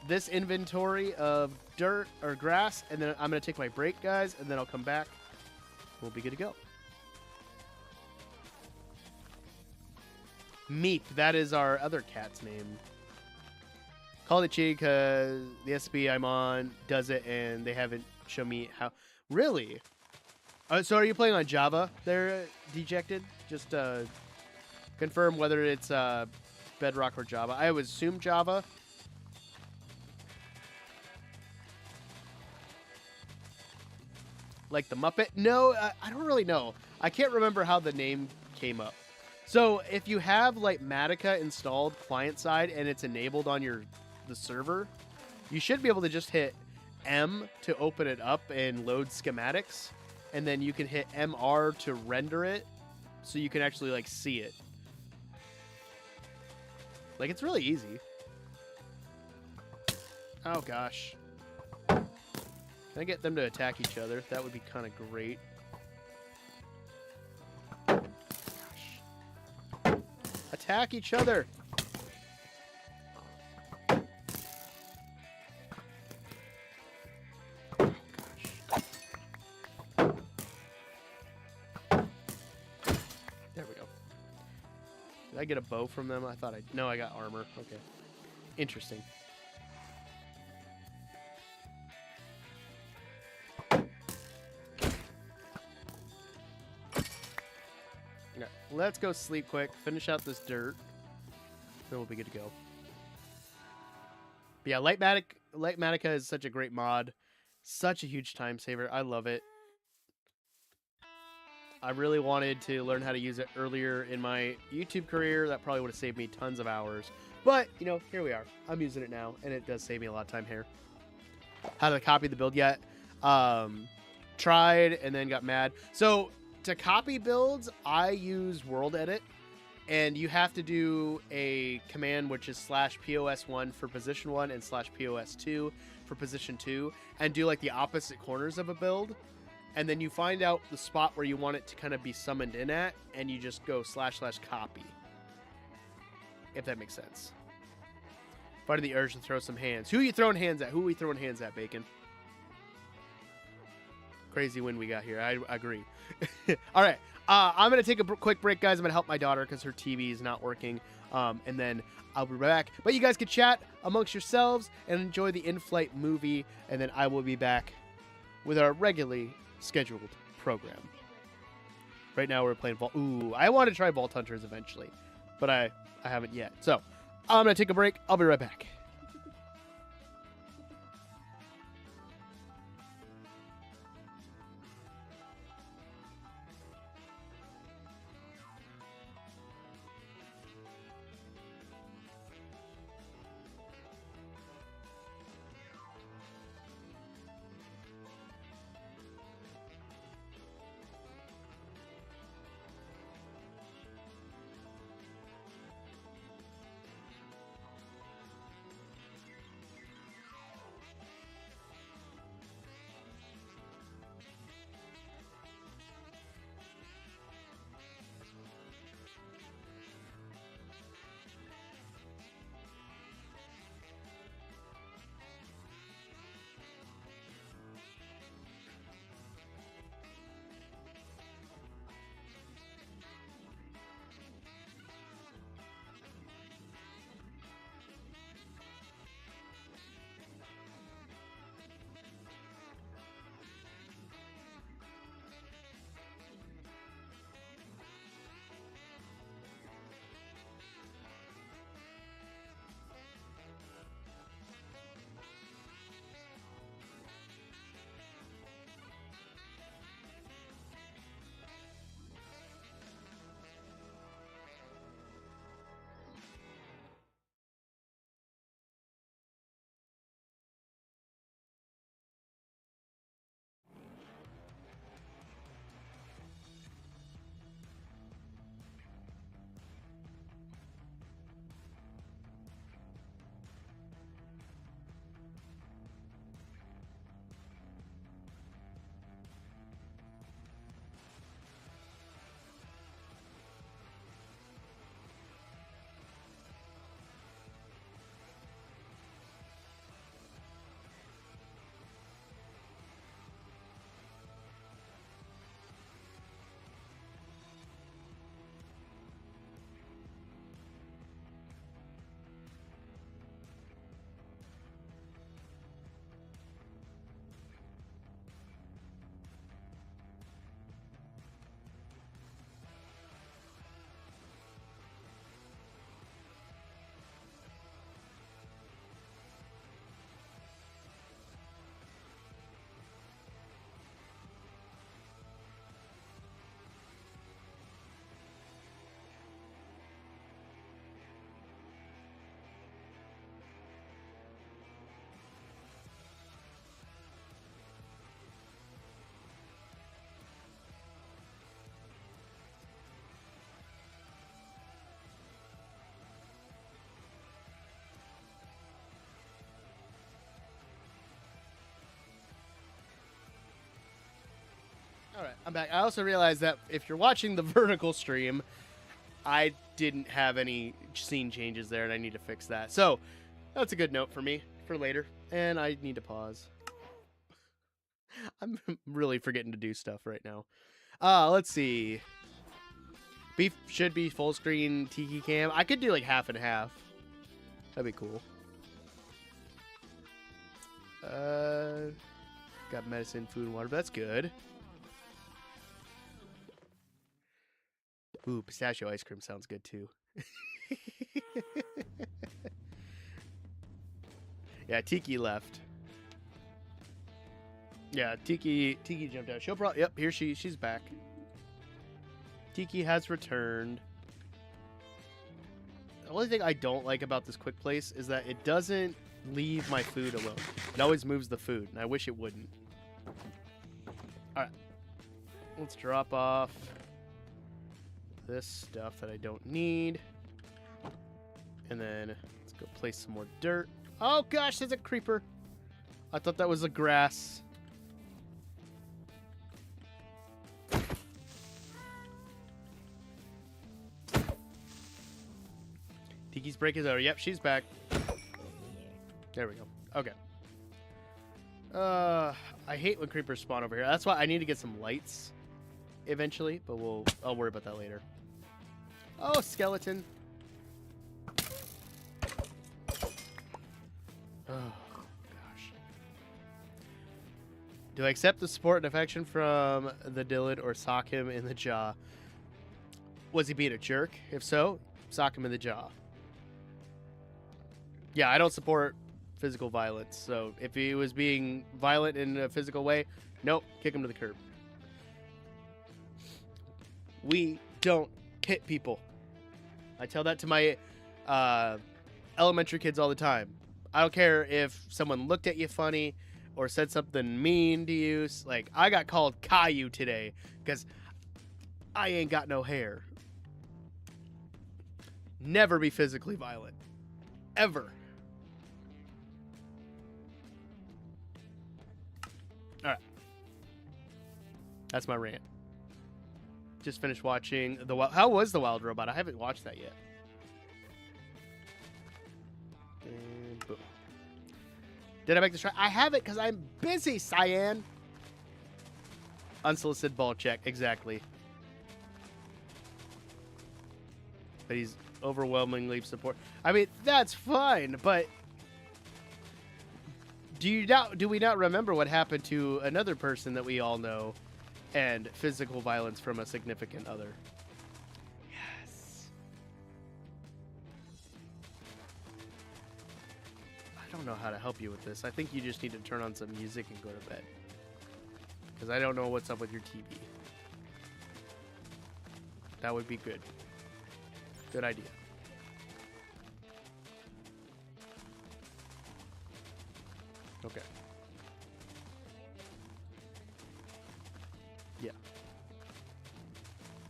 this inventory of dirt or grass, and then I'm gonna take my break, guys, and then I'll come back. We'll be good to go. Meep, that is our other cat's name. Called it cheating because the SB I'm on does it, and they haven't shown me how. Really? So are you playing on Java there, Dejected? Just confirm whether it's Bedrock or Java. I would assume Java. Like the Muppet? No, I don't really know. I can't remember how the name came up. So if you have like Matica installed client side and it's enabled on the server, you should be able to just hit M to open it up and load schematics, and then you can hit MR to render it, so you can actually like see it. Like, it's really easy. Oh gosh. Can I get them to attack each other? That would be kind of great. Gosh. Attack each other! Oh, gosh. There we go. Did I get a bow from them? I thought no, I got armor. Okay. Interesting. Okay, let's go sleep quick, finish out this dirt, then we'll be good to go. But yeah, Lightmatica is such a great mod. Such a huge time saver. I love it. I really wanted to learn how to use it earlier in my YouTube career. That probably would have saved me tons of hours. But, you know, here we are. I'm using it now, and it does save me a lot of time here. Haven't copied the build yet. tried and then got mad. So to copy builds, I use World Edit, and you have to do a command which is /POS1 for position 1 and /POS2 for position 2, and do like the opposite corners of a build. And then you find out the spot where you want it to kind of be summoned in at, and you just go //copy. If that makes sense. Fighting the urge to throw some hands. Who are you throwing hands at? Who are we throwing hands at, Bacon? Crazy win we got here. I agree. All right. I'm going to take a quick break, guys. I'm going to help my daughter because her TV is not working. And then I'll be back. But you guys can chat amongst yourselves and enjoy the in-flight movie. And then I will be back with our regularly scheduled program. Right now we're playing Vault. Ooh, I want to try Vault Hunters eventually, but I haven't yet. So I'm going to take a break. I'll be right back. All right, I'm back. I also realized that if you're watching the vertical stream, I didn't have any scene changes there, and I need to fix that. So that's a good note for me for later, and I need to pause. I'm really forgetting to do stuff right now. Let's see. Beef should be full screen Tiki Cam. I could do like half and half. That'd be cool. Got medicine, food, and water. But that's good. Ooh, pistachio ice cream sounds good too. Yeah, Tiki left. Yeah, Tiki jumped out. She'll probably, yep, here she's back. Tiki has returned. The only thing I don't like about this quick place is that it doesn't leave my food alone. It always moves the food, and I wish it wouldn't. Alright. Let's drop off this stuff that I don't need. And then let's go place some more dirt. Oh gosh, there's a creeper. I thought that was a grass. Tiki's break is over. Yep, she's back. There we go. Okay. I hate when creepers spawn over here. That's why I need to get some lights eventually, but I'll worry about that later. Oh, skeleton. Oh, gosh. Do I accept the support and affection from the Dylan or sock him in the jaw? Was he being a jerk? If so, sock him in the jaw. Yeah, I don't support physical violence. So if he was being violent in a physical way, nope, kick him to the curb. We don't hit people. I tell that to my elementary kids all the time. I don't care if someone looked at you funny or said something mean to you. Like, I got called Caillou today because I ain't got no hair. Never be physically violent. Ever. Alright. That's my rant. Just finished watching the Wild... How was the Wild Robot? I haven't watched that yet. And boom. Did I make this try? I haven't because I'm busy, Cyan. Unsolicited ball check. Exactly. But he's overwhelmingly support. I mean, that's fine, but do we not remember what happened to another person that we all know and physical violence from a significant other? Yes. I don't know how to help you with this. I think you just need to turn on some music and go to bed. Because I don't know what's up with your TV. That would be good. Good idea. Okay. Yeah.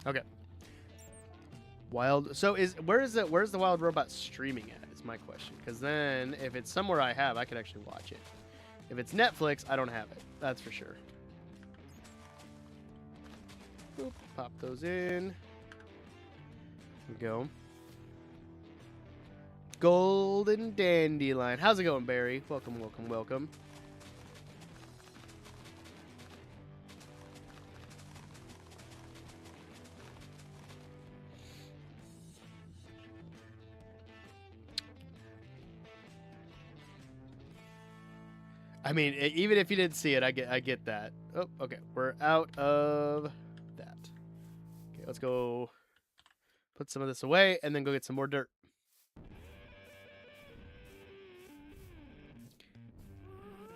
Okay. Wild. So where's the Wild Robot streaming at? Is my question. Because then, if it's somewhere I have, I can actually watch it. If it's Netflix, I don't have it. That's for sure. Boop, pop those in. There we go. Golden Dandelion. How's it going, Barry? Welcome, welcome, welcome. I mean, even if you didn't see it, I get that. Oh, okay. We're out of that. Okay, let's go put some of this away and then go get some more dirt.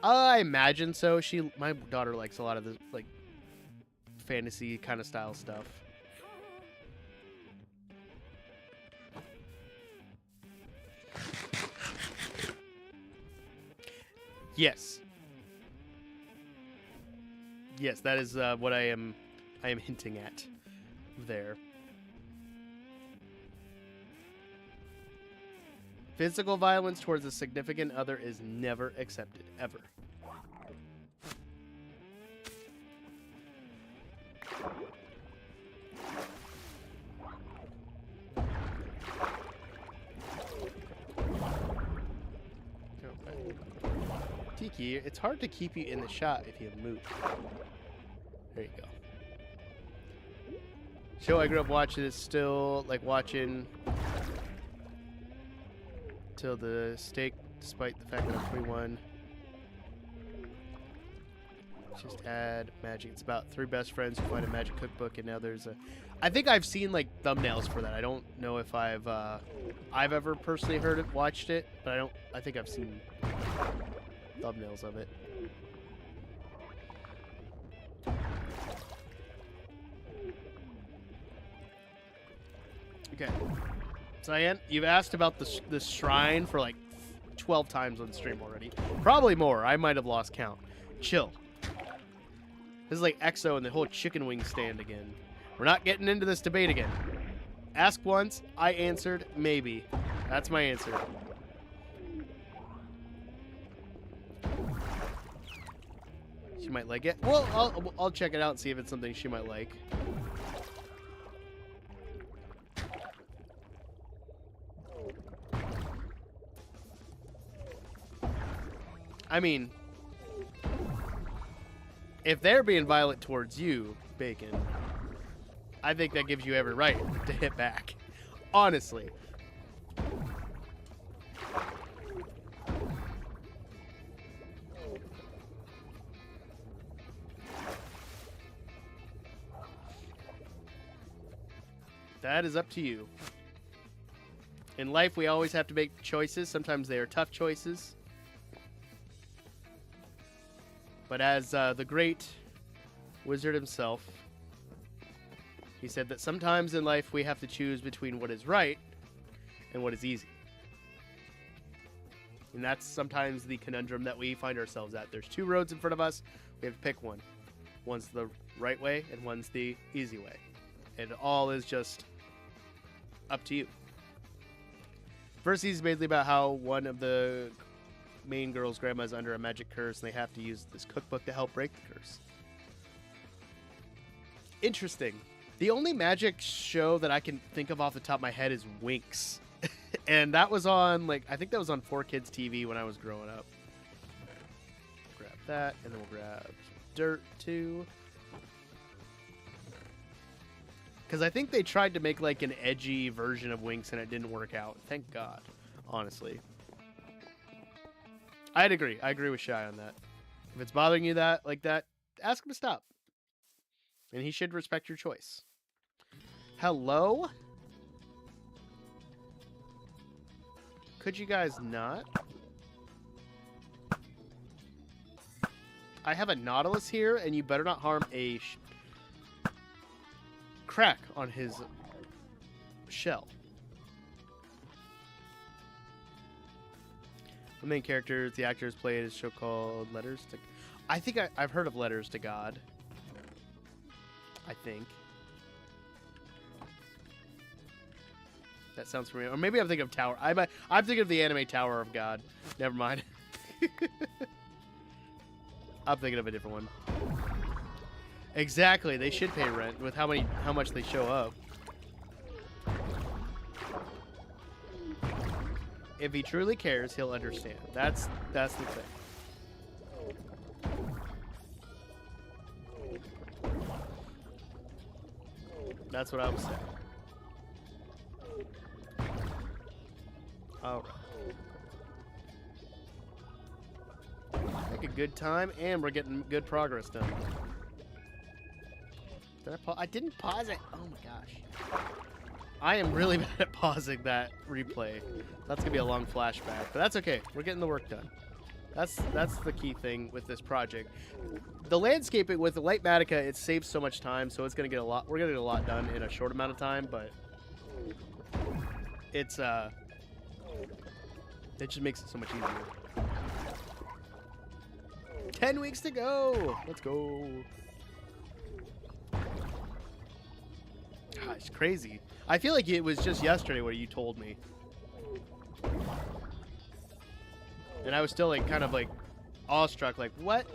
I imagine so. My daughter likes a lot of this, like, fantasy kind of style stuff. Yes. Yes, that is what I am hinting at there. Physical violence towards a significant other is never accepted, ever. Tiki, it's hard to keep you in the shot if you move. There you go. Show I grew up watching is still like watching till the stake, despite the fact that I'm 21. Just add magic. It's about 3 best friends who find a magic cookbook, and now there's a. I think I've seen like thumbnails for that. I don't know if I've ever personally heard it, watched it, but I think I've seen thumbnails of it. Okay. Cyan, you've asked about the shrine for like 12 times on stream already. Probably more. I might have lost count. Chill. This is like EXO and the whole chicken wing stand again. We're not getting into this debate again. Ask once, I answered, maybe. That's my answer. She might like it. Well, I'll check it out and see if it's something she might like. I mean, if they're being violent towards you, Bacon, I think that gives you every right to hit back. Honestly. That is up to you. In life, we always have to make choices. Sometimes they are tough choices. But as the great wizard himself, he said that sometimes in life we have to choose between what is right and what is easy. And that's sometimes the conundrum that we find ourselves at. There's two roads in front of us. We have to pick one. One's the right way and one's the easy way. And it all is just up to you. First season is mainly about how one of the main girl's grandma is under a magic curse and they have to use this cookbook to help break the curse. Interesting. The only magic show that I can think of off the top of my head is Winx. And that was on, like, I think that was on 4Kids TV when I was growing up. Grab that, and then we'll grab Dirt too. Because I think they tried to make, like, an edgy version of Winx and it didn't work out. Thank God, honestly. I'd agree. I agree with Shy on that. If it's bothering you like that, ask him to stop. And he should respect your choice. Hello? Could you guys not? I have a Nautilus here, and you better not harm a crack on his shell. The main characters, the actors played a show called Letters to... I think I've heard of Letters to God. I think. That sounds familiar. Or maybe I'm thinking of Tower. I'm thinking of the anime Tower of God. Never mind. I'm thinking of a different one. Exactly. They should pay rent with how much they show up. If he truly cares, he'll understand. That's the thing. That's what I was saying. All right. Make a good time, and we're getting good progress done. Did I didn't pause it. Oh my gosh. I am really bad at pausing that replay. That's gonna be a long flashback, but that's okay. We're getting the work done. That's the key thing with this project. The landscaping with the Lightmatica, it saves so much time, so it's gonna get a lot. We're gonna get a lot done in a short amount of time, but it's it just makes it so much easier. 10 weeks to go. Let's go. Gosh, crazy. I feel like it was just yesterday what you told me. And I was still like kind of like awestruck, like, what?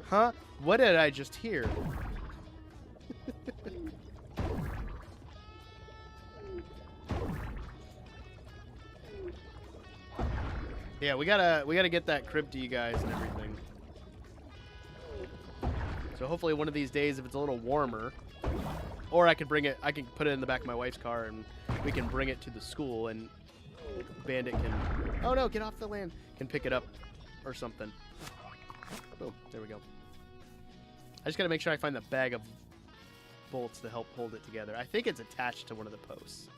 Huh? What did I just hear? Yeah, we gotta get that crib to you guys and everything. So hopefully one of these days, if it's a little warmer, or I can put it in the back of my wife's car and we can bring it to the school and Bandit can, oh no, get off the land, can pick it up or something. Boom, there we go. I just gotta make sure I find the bag of bolts to help hold it together. I think it's attached to one of the posts,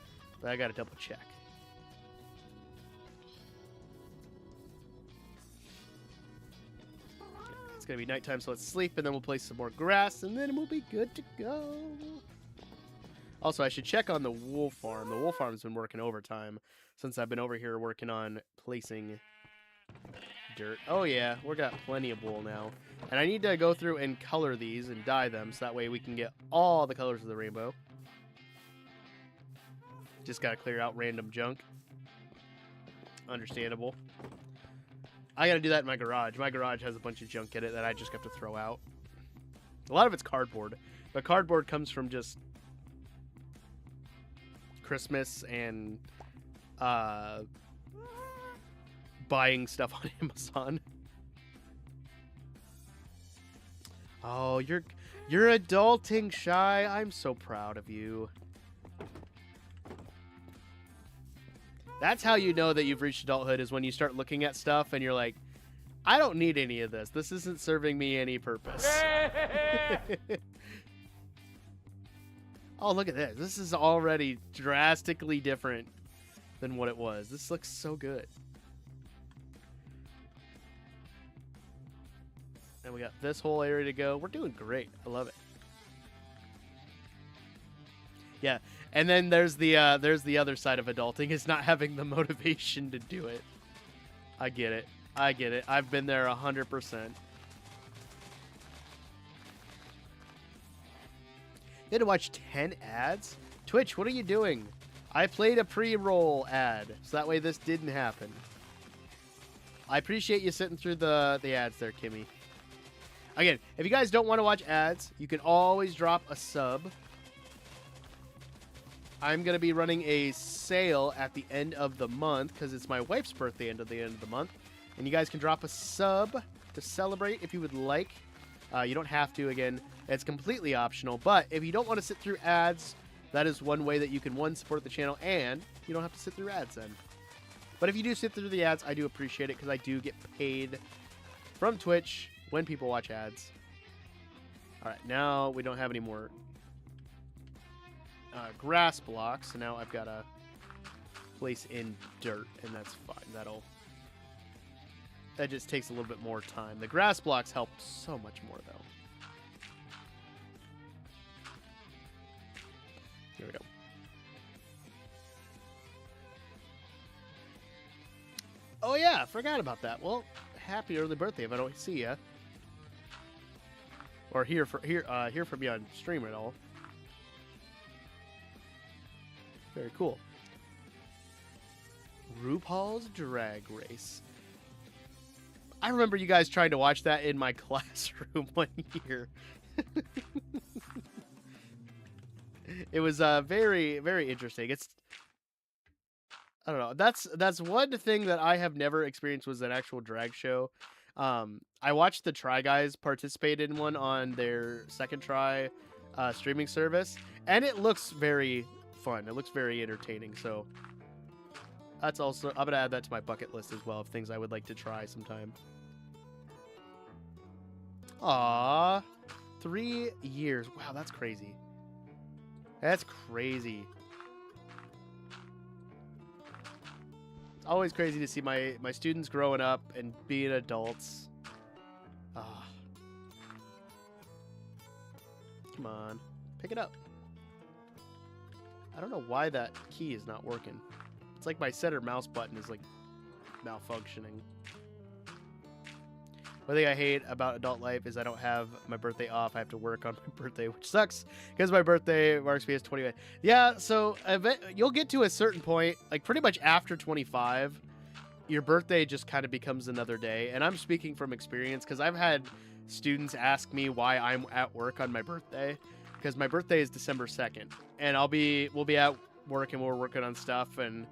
but I gotta double check. It's gonna be nighttime, so let's sleep, and then we'll place some more grass, and then we'll be good to go. Also, I should check on the wool farm. The wool farm's been working overtime since I've been over here working on placing dirt. Oh yeah, we got plenty of wool now. And I need to go through and color these and dye them so that way we can get all the colors of the rainbow. Just gotta clear out random junk. Understandable. I gotta do that in my garage. My garage has a bunch of junk in it that I just have to throw out. A lot of it's cardboard, but cardboard comes from just Christmas and buying stuff on Amazon. Oh, you're adulting, Shy. I'm so proud of you. That's how you know that you've reached adulthood, is when you start looking at stuff and you're like, I don't need any of this. This isn't serving me any purpose. Oh, look at this. This is already drastically different than what it was. This looks so good. And we got this whole area to go. We're doing great. I love it. Yeah, and then there's the other side of adulting, is not having the motivation to do it. I get it. I get it. I've been there 100%. You had to watch 10 ads? Twitch, what are you doing? I played a pre-roll ad, so that way this didn't happen. I appreciate you sitting through the ads there, Kimmy. Again, if you guys don't want to watch ads, you can always drop a sub. I'm going to be running a sale at the end of the month because it's my wife's birthday at the end of the month. And you guys can drop a sub to celebrate if you would like. You don't have to, again. It's completely optional. But if you don't want to sit through ads, that is one way that you can, one, support the channel, and you don't have to sit through ads then. But if you do sit through the ads, I do appreciate it because I do get paid from Twitch when people watch ads. All right, now we don't have any more grass blocks, so now I've got to place in dirt, and that's fine. That just takes a little bit more time. The grass blocks help so much more, though. Here we go. Oh yeah, I forgot about that. Well, happy early birthday if I don't see ya, or hear from you on stream at all. Very cool. RuPaul's Drag Race. I remember you guys trying to watch that in my classroom one year. It was very, very interesting. I don't know. That's one thing that I have never experienced, was an actual drag show. I watched the Try Guys participate in one on their Second Try streaming service, and it looks very fun. It looks very entertaining. So that's also, I'm gonna add that to my bucket list as well of things I would like to try sometime. Aww, 3 years. Wow, that's crazy. That's crazy. It's always crazy to see my students growing up and being adults. Ah. Come on, pick it up. I don't know why that key is not working. It's like my center mouse button is like malfunctioning. One thing I hate about adult life is I don't have my birthday off. I have to work on my birthday, which sucks because my birthday marks me as 25. Yeah, so you'll get to a certain point, like pretty much after 25, your birthday just kind of becomes another day. And I'm speaking from experience because I've had students ask me why I'm at work on my birthday, because my birthday is December 2nd, and we'll be at work and we're working on stuff, and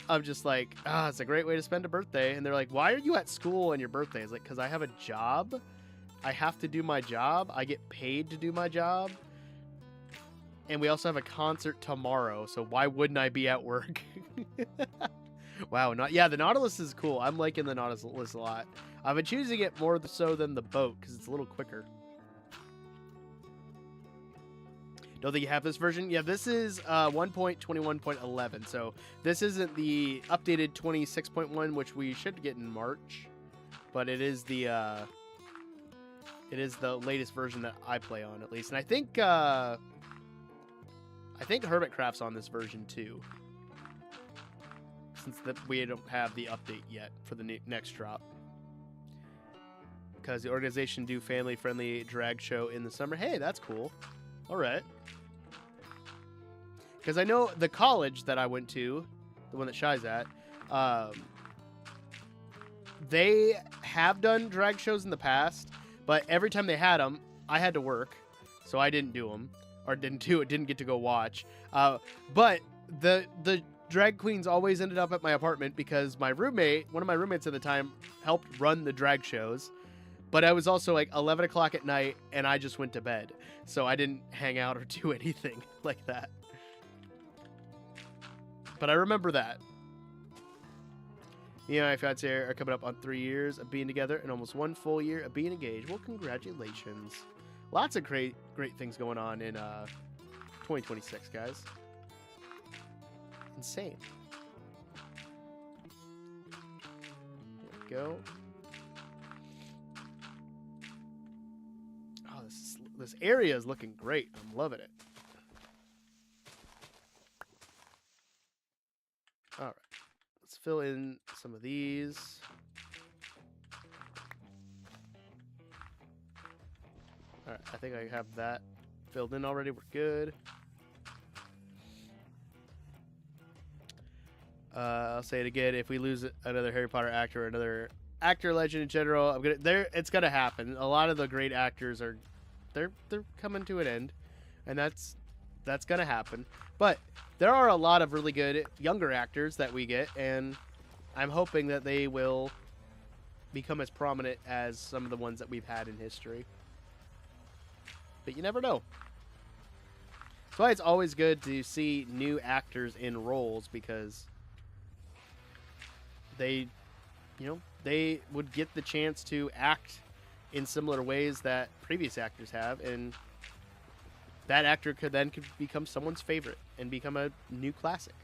I'm just like, it's a great way to spend a birthday. And they're like, why are you at school on your birthday? It's like, because I have a job. I have to do my job. I get paid to do my job. And we also have a concert tomorrow, so why wouldn't I be at work? Wow, the Nautilus is cool. I'm liking the Nautilus a lot. I've been choosing it more so than the boat because it's a little quicker. Don't think you have this version? Yeah, this is 1.21.11, so this isn't the updated 26.1, which we should get in March, but it is the latest version that I play on, at least. And I think Hermitcraft's on this version too, since we don't have the update yet for the next drop. because the organization do family-friendly drag show in the summer. Hey, that's cool. All right. Because I know the college that I went to, the one that Shy's at, they have done drag shows in the past, but every time they had them, I had to work, so I didn't do them, or didn't get to go watch. But the drag queens always ended up at my apartment because one of my roommates at the time, helped run the drag shows. But I was also like 11 o'clock at night, and I just went to bed, so I didn't hang out or do anything like that. But I remember that. You know, my fiance are coming up on 3 years of being together and almost 1 full year of being engaged. Well, congratulations. Lots of great things going on in 2026, guys. Insane. There we go. Oh, this area is looking great. I'm loving it. All right. Let's fill in some of these. All right, I think I have that filled in already. We're good. I'll say it again. If we lose another Harry Potter actor or another actor legend in general, it's gonna happen. A lot of the great actors they're coming to an end, and that's gonna happen. But there are a lot of really good younger actors that we get, and I'm hoping that they will become as prominent as some of the ones that we've had in history. But you never know. That's why it's always good to see new actors in roles, because they would get the chance to act in similar ways that previous actors have, and that actor could become someone's favorite and become a new classic.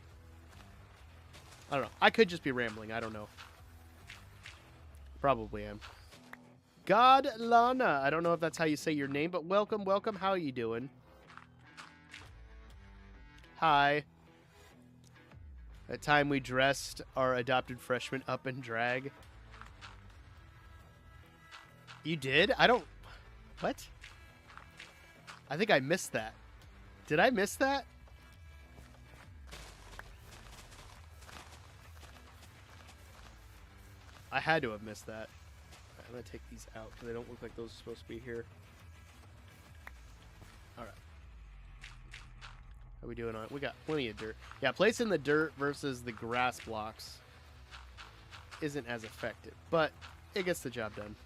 I don't know. I could just be rambling. I don't know. Probably am. God Lana. I don't know if that's how you say your name, but welcome, welcome. How are you doing? Hi. That time we dressed our adopted freshman up in drag. You did? What? I think I missed that. Did I miss that? I had to have missed that. Right, I'm going to take these out because they don't look like those are supposed to be here. Alright. How are we doing on it? We got plenty of dirt. Yeah, placing the dirt versus the grass blocks isn't as effective, but it gets the job done.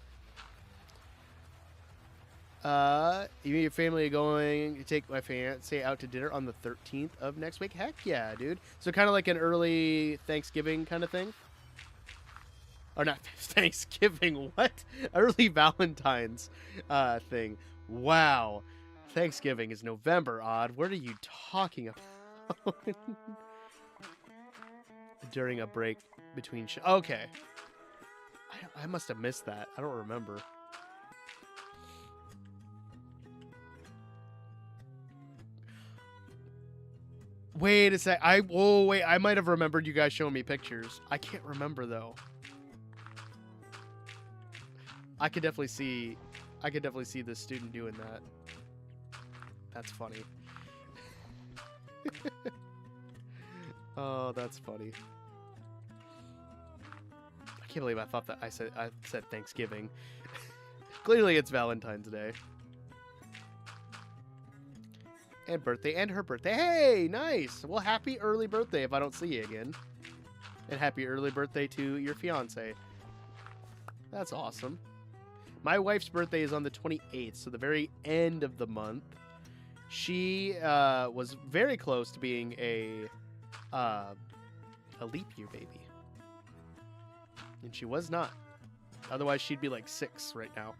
You and your family are going to take my fiance out to dinner on the 13th of next week? Heck yeah, dude. So kind of like an early Thanksgiving kind of thing? Or not Thanksgiving, what? Early Valentine's thing. Wow. Thanksgiving is November, Odd. What are you talking about? During a break between okay. I must have missed that. I don't remember. Wait a sec. Wait. I might have remembered you guys showing me pictures. I can't remember though. I could definitely see the student doing that. That's funny. Oh, that's funny. I can't believe I thought that I said Thanksgiving. Clearly it's Valentine's Day. And birthday, and her birthday. Hey, nice. Well, happy early birthday if I don't see you again. And happy early birthday to your fiance. That's awesome. My wife's birthday is on the 28th, so the very end of the month. She was very close to being a leap year baby. And she was not. Otherwise, she'd be like 6 right now.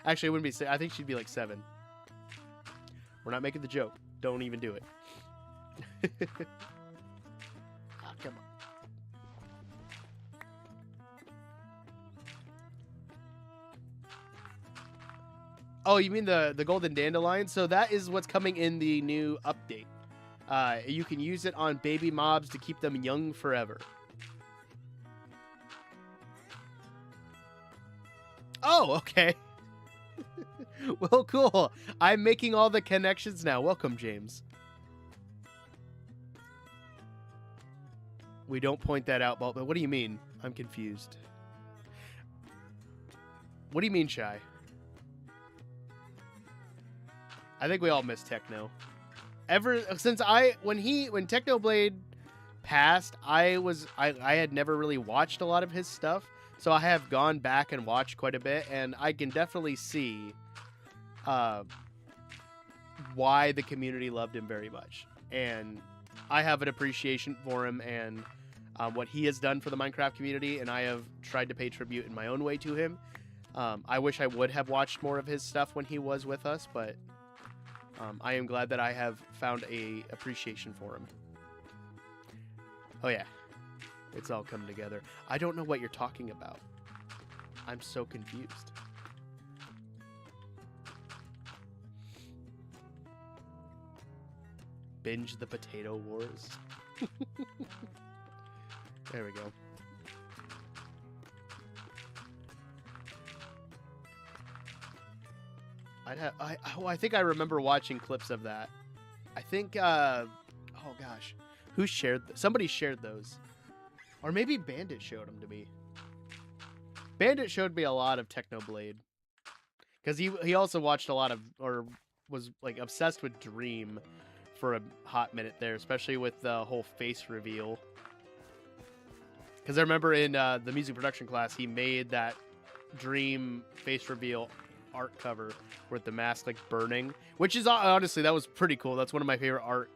Actually, it wouldn't be 6. I think she'd be like 7. We're not making the joke. Don't even do it. Ah, come on. Oh, you mean the Golden Dandelion? So that is what's coming in the new update. You can use it on baby mobs to keep them young forever. Oh, okay. Well, cool. I'm making all the connections now. Welcome, James. We don't point that out, but what do you mean? I'm confused. What do you mean, Shy? I think we all miss Techno. Ever since when Technoblade passed, I had never really watched a lot of his stuff, so I have gone back and watched quite a bit, and I can definitely see why the community loved him very much. And I have an appreciation for him and what he has done for the Minecraft community, and I have tried to pay tribute in my own way to him. I wish I would have watched more of his stuff when he was with us, but I am glad that I have found a appreciation for him. Oh yeah, it's all come together. I don't know what you're talking about. I'm so confused. Binge the Potato Wars. There we go. I think I remember watching clips of that. I think oh gosh, who shared somebody shared those, or maybe Bandit showed them to me. Bandit showed me a lot of Technoblade because he also watched a lot of, or was like obsessed with Dream for a hot minute there, especially with the whole face reveal. Because I remember in the music production class, he made that Dream face reveal art cover with the mask like burning, which is honestly, that was pretty cool. That's one of my favorite art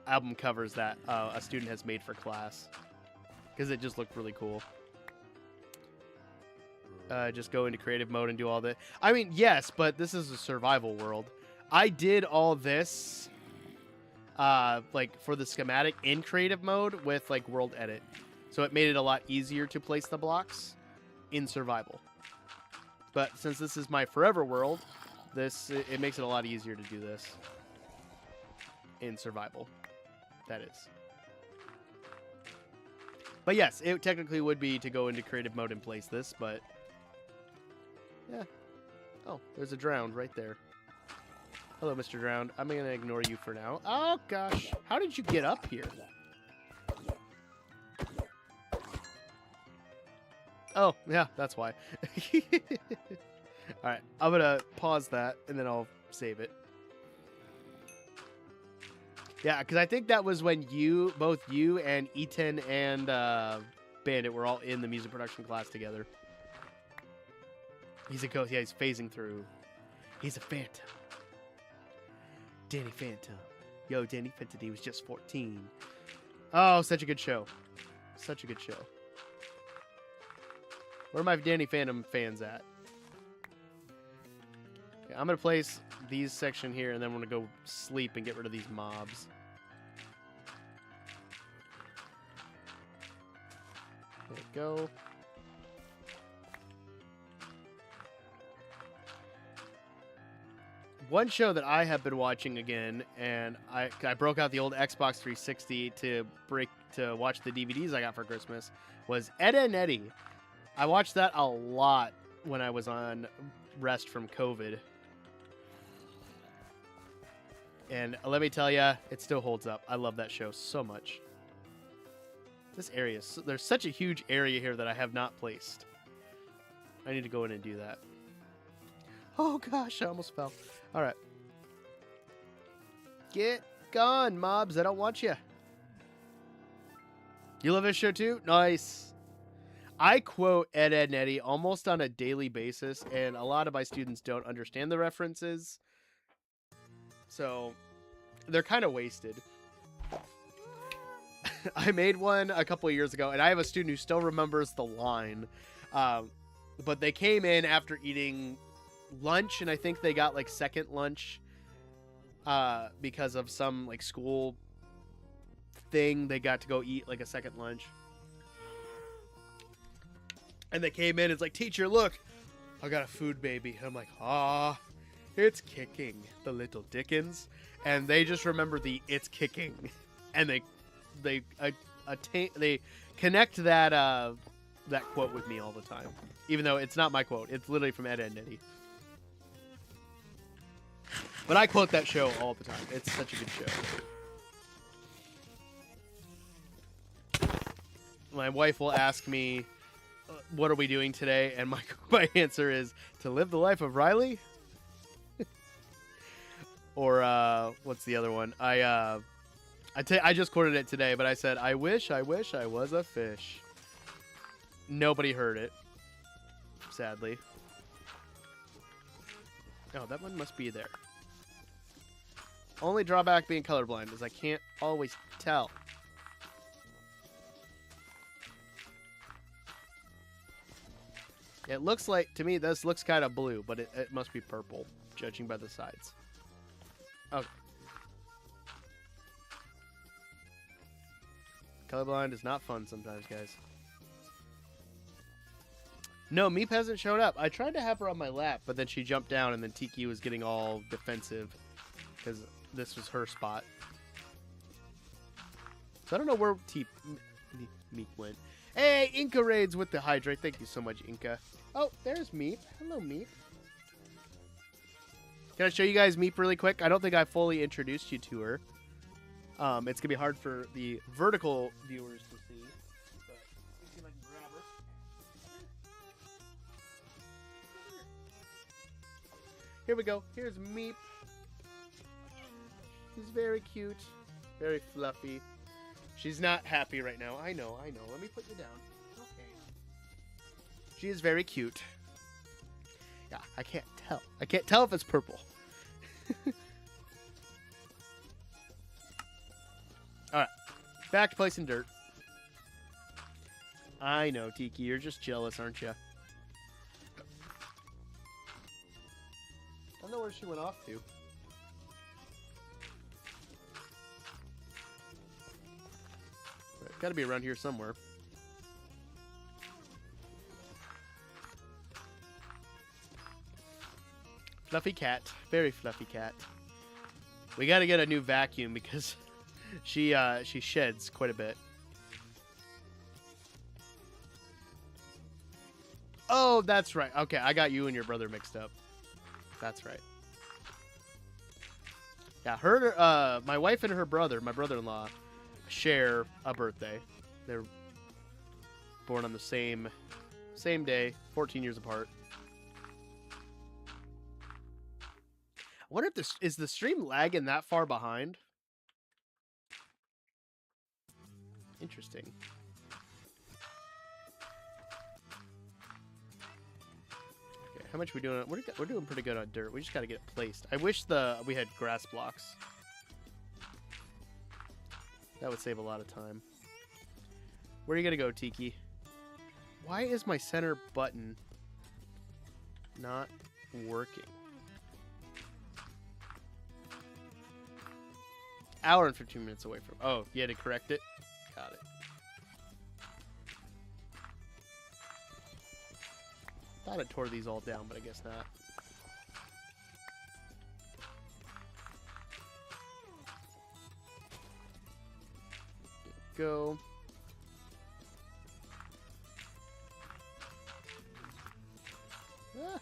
album covers that a student has made for class, because it just looked really cool. Just go into creative mode and do all that. I mean, yes, but this is a survival world. I did all this like for the schematic in creative mode with like world edit, so it made it a lot easier to place the blocks in survival. But since this is my forever world, it makes it a lot easier to do this in survival. That is. But yes, it technically would be to go into creative mode and place this, but yeah. Oh, there's a drowned right there. Hello, Mr. Drowned. I'm going to ignore you for now. Oh, gosh. How did you get up here? Oh, yeah, that's why. All right, I'm going to pause that, and then I'll save it. Yeah, because I think that was when both you and Eaton and Bandit were all in the music production class together. He's a ghost. Yeah, he's phasing through. He's a phantom. Danny Phantom. Yo, Danny Phantom, he was just 14. Oh, such a good show. Such a good show. Where are my Danny Phantom fans at? Okay, I'm going to place these section here, and then I'm going to go sleep and get rid of these mobs. There we go. One show that I have been watching again, and I broke out the old Xbox 360 to watch the DVDs I got for Christmas, was Ed and Eddie. I watched that a lot when I was on rest from COVID. And let me tell you, it still holds up. I love that show so much. This area, there's such a huge area here that I have not placed. I need to go in and do that. Oh gosh, I almost fell. All right. Get gone, mobs. I don't want you. You love this show too? Nice. I quote Ed, Ed, and Eddie almost on a daily basis, and a lot of my students don't understand the references. So they're kind of wasted. I made one a couple of years ago, and I have a student who still remembers the line. But they came in after eating lunch, and I think they got like second lunch because of some like school thing. They got to go eat like a second lunch. And they came in, it's like, teacher, look, I got a food baby. And I'm like, ah, it's kicking, the little Dickens. And they just remember the it's kicking. And they connect that that quote with me all the time. Even though it's not my quote. It's literally from Ed, Edd n Eddy. But I quote that show all the time. It's such a good show. My wife will ask me, what are we doing today? And my answer is, to live the life of Riley? Or, what's the other one? I just quoted it today, but I said, I wish I was a fish. Nobody heard it. Sadly. Oh, that one must be there. Only drawback being colorblind is I can't always tell. It looks like, to me, this looks kind of blue, but it must be purple, judging by the sides. Okay. Colorblind is not fun sometimes, guys. No, Meep hasn't showed up. I tried to have her on my lap, but then she jumped down, and then Tiki was getting all defensive because this was her spot. So I don't know where Meep went. Hey, Inca raids with the hydrate. Thank you so much, Inca. Oh, there's Meep. Hello, Meep. Can I show you guys Meep really quick? I don't think I fully introduced you to her. It's going to be hard for the vertical viewers to see. But let's see if I can grab her. Here we go. Here's Meep. She's very cute. Very fluffy. She's not happy right now. I know. Let me put you down. Okay. She is very cute. Yeah, I can't tell. I can't tell if it's purple. Alright. Back to placing dirt. I know, Tiki. You're just jealous, aren't you? I don't know where she went off to. Gotta be around here somewhere. Fluffy cat. Very fluffy cat. We gotta get a new vacuum because she sheds quite a bit. Oh, that's right. Okay, I got you and your brother mixed up. That's right. Yeah, my wife and her brother, my brother-in-law, share a birthday. They're born on the same day, 14 years apart. I wonder if is the stream lagging that far behind? Interesting. Okay, how much are we doing? We're doing pretty good on dirt. We just got to get it placed. I wish we had grass blocks. That would save a lot of time. Where are you going to go, Tiki? Why is my center button not working? Hour and 15 minutes away from... Oh, you had to correct it? Got it. Thought I tore these all down, but I guess not. Go. Ah.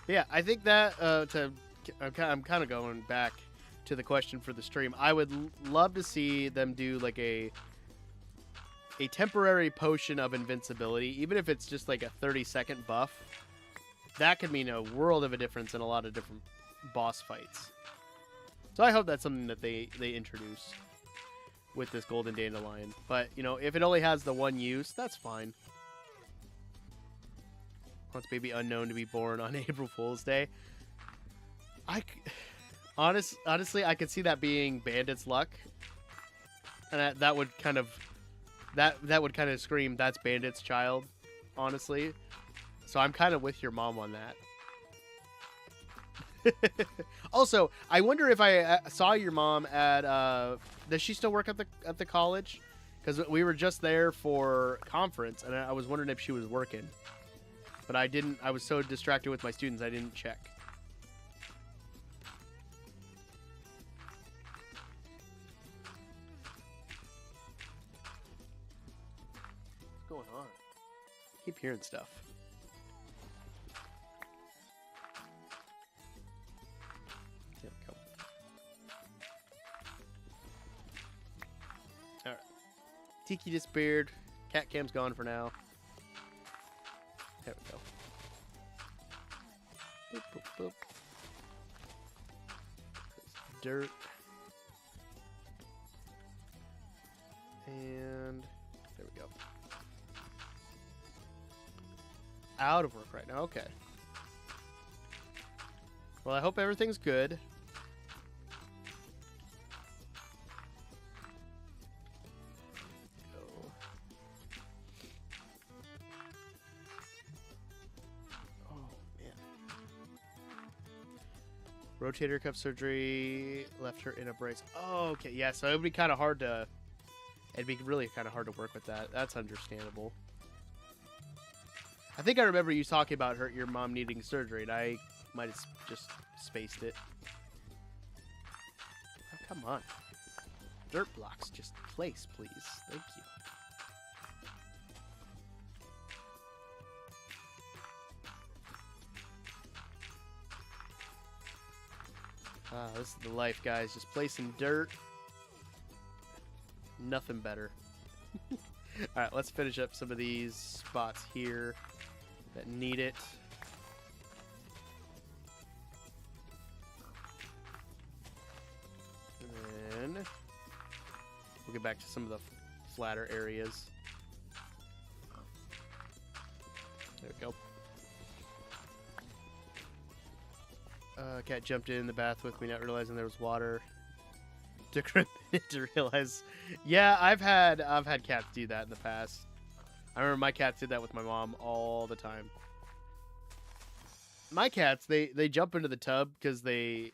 Yeah, I think that I'm kind of going back to the question for the stream. I would love to see them do like a temporary potion of invincibility, even if it's just like a 30-second buff. That could mean a world of a difference in a lot of different boss fights. So I hope that's something that they introduce with this Golden Dandelion. But, you know, if it only has the one use, that's fine. Wants baby unknown to be born on April Fool's Day. Honestly, I could see that being Bandit's luck. And that would kind of... That would kind of scream, that's Bandit's child, honestly. So I'm kind of with your mom on that. Also, I wonder if I saw your mom at does she still work at the college? Because we were just there for conference, and I was wondering if she was working, but I didn't. I was so distracted with my students, I didn't check. What's going hearing stuff. There we go. Alright. Tiki disappeared. Cat cam's gone for now. There we go. Boop, boop, boop. Dirt. And there we go. Out of work right now. Okay. Well, I hope everything's good. Go. Oh, man. Rotator cuff surgery left her in a brace. Oh, okay. Yeah, so it would be kind of hard to... It'd be really kind of hard to work with that. That's understandable. I think I remember you talking about your mom needing surgery, and I might have just spaced it. Oh, come on. Dirt blocks, just place, please. Thank you. Ah, this is the life, guys. Just placing dirt. Nothing better. Alright, let's finish up some of these spots here that need it. And then we'll get back to some of the flatter areas. There we go. Cat jumped in the bath with me, not realizing there was water. Took her a minute to realize. Yeah, I've had cats do that in the past. I remember my cats did that with my mom all the time. My cats, they jump into the tub because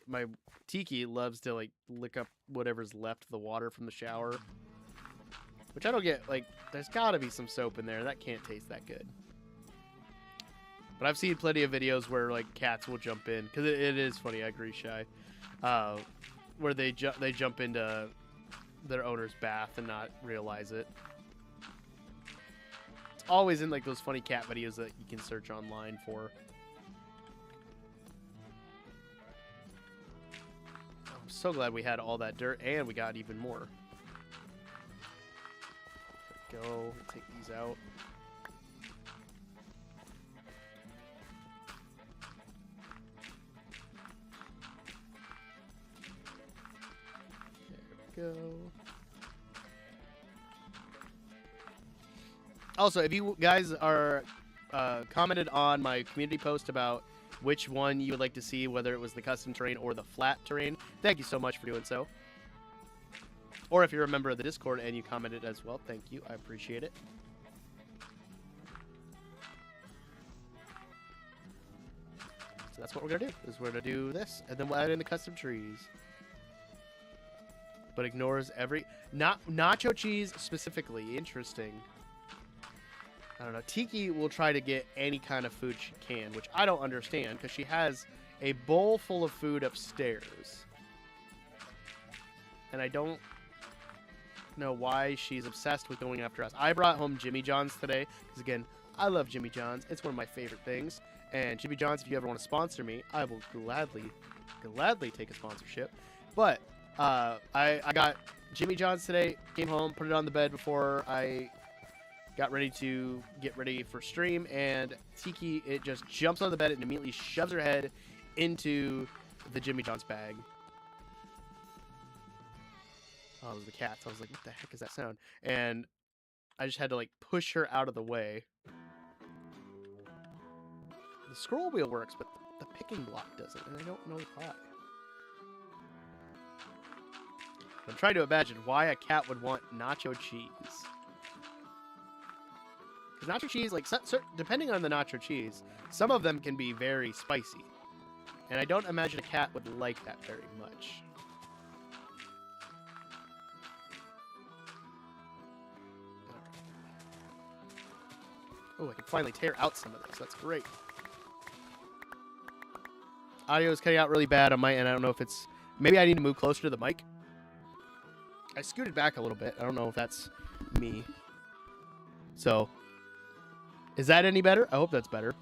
my Tiki loves to like lick up whatever's left of the water from the shower. Which I don't get. Like, there's got to be some soap in there. That can't taste that good. But I've seen plenty of videos where like cats will jump in because it is funny. I agree, Shy. Where they jump into their owner's bath and not realize it. It's always in like those funny cat videos that you can search online for. I'm so glad we had all that dirt and we got even more. There we go. Take these out. Go. Also, if you guys are commented on my community post about which one you would like to see, whether it was the custom terrain or the flat terrain, thank you so much for doing so. Or if you're a member of the Discord and you commented as well, thank you. I appreciate it. So that's what we're going to do, is we're going to do this, and then we'll add in the custom trees. But ignores every... nacho cheese specifically. Interesting. I don't know. Tiki will try to get any kind of food she can, which I don't understand, because she has a bowl full of food upstairs. And I don't know why she's obsessed with going after us. I brought home Jimmy John's today, because again, I love Jimmy John's. It's one of my favorite things. And Jimmy John's, if you ever want to sponsor me, I will gladly take a sponsorship. But... I got Jimmy John's today, came home, put it on the bed before I got ready to get ready for stream, and Tiki, it just jumps on the bed and immediately shoves her head into the Jimmy John's bag. Oh, it was the cats. I was like, what the heck is that sound? And I just had to, like, push her out of the way. The scroll wheel works, but the picking block doesn't, and I don't know why. I'm trying to imagine why a cat would want nacho cheese. Because nacho cheese, like, depending on the nacho cheese, some of them can be very spicy. And I don't imagine a cat would like that very much. Oh, I can finally tear out some of this. That's great. Audio is cutting out really bad on my end. I don't know if it's... Maybe I need to move closer to the mic. I scooted back a little bit. I don't know if that's me. So, Is that any better? I hope that's better.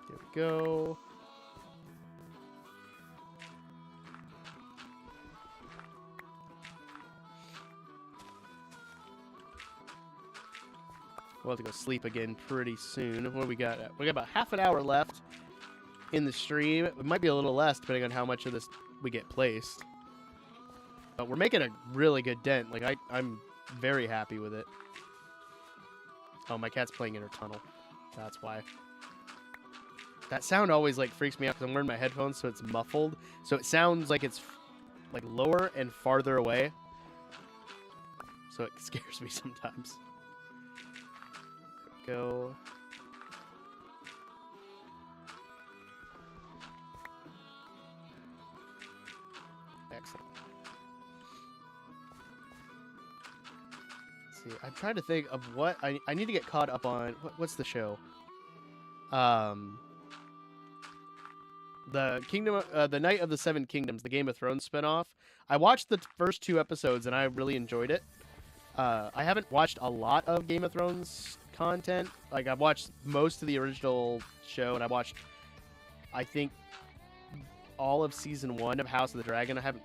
There we go. We'll have to go sleep again pretty soon. What do we got? We got about half an hour left in the stream. It might be a little less depending on how much of this we get placed. But we're making a really good dent. Like, I'm very happy with it. Oh, my cat's playing in her tunnel. That's why. That sound always, like, freaks me out because I'm wearing my headphones, so it's muffled. So it sounds like it's, like, lower and farther away. So it scares me sometimes. There we go. Excellent. Let's see, I'm trying to think of what I need to get caught up on. What's the show? The Kingdom, the Night of the Seven Kingdoms, the Game of Thrones spinoff. I watched the first 2 episodes and I really enjoyed it. I haven't watched a lot of Game of Thrones content. Like, I've watched most of the original show, and I watched, I think, all of season 1 of House of the Dragon. I haven't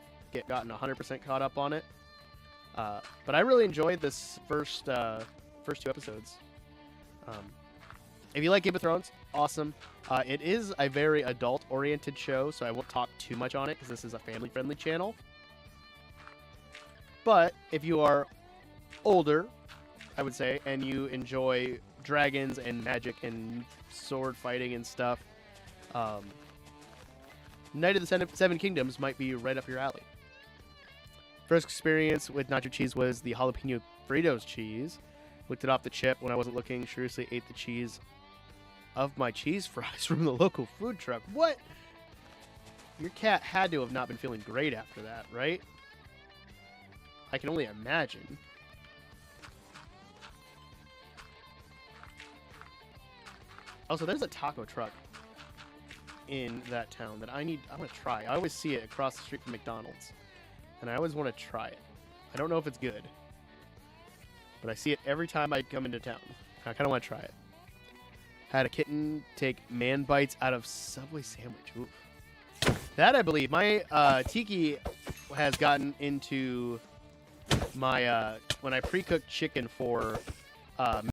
gotten 100% caught up on it. But I really enjoyed this first 2 episodes. If you like Game of Thrones, awesome. It is a very adult-oriented show, so I won't talk too much on it because this is a family-friendly channel. But if you are older, I would say, and you enjoy dragons and magic and sword fighting and stuff, Night of the Seven Kingdoms might be right up your alley. First experience with nacho cheese was the jalapeno Fritos cheese. Licked it off the chip when I wasn't looking. Seriously ate the cheese of my cheese fries from the local food truck. What? Your cat had to have not been feeling great after that, right? I can only imagine. Also, there's a taco truck in that town that I want to try. I always see it across the street from McDonald's, and I always want to try it. I don't know if it's good, but I see it every time I come into town. I kind of want to try it. Had a kitten take man bites out of Subway sandwich. Oof. That, I believe, my Tiki has gotten into my when I pre-cooked chicken for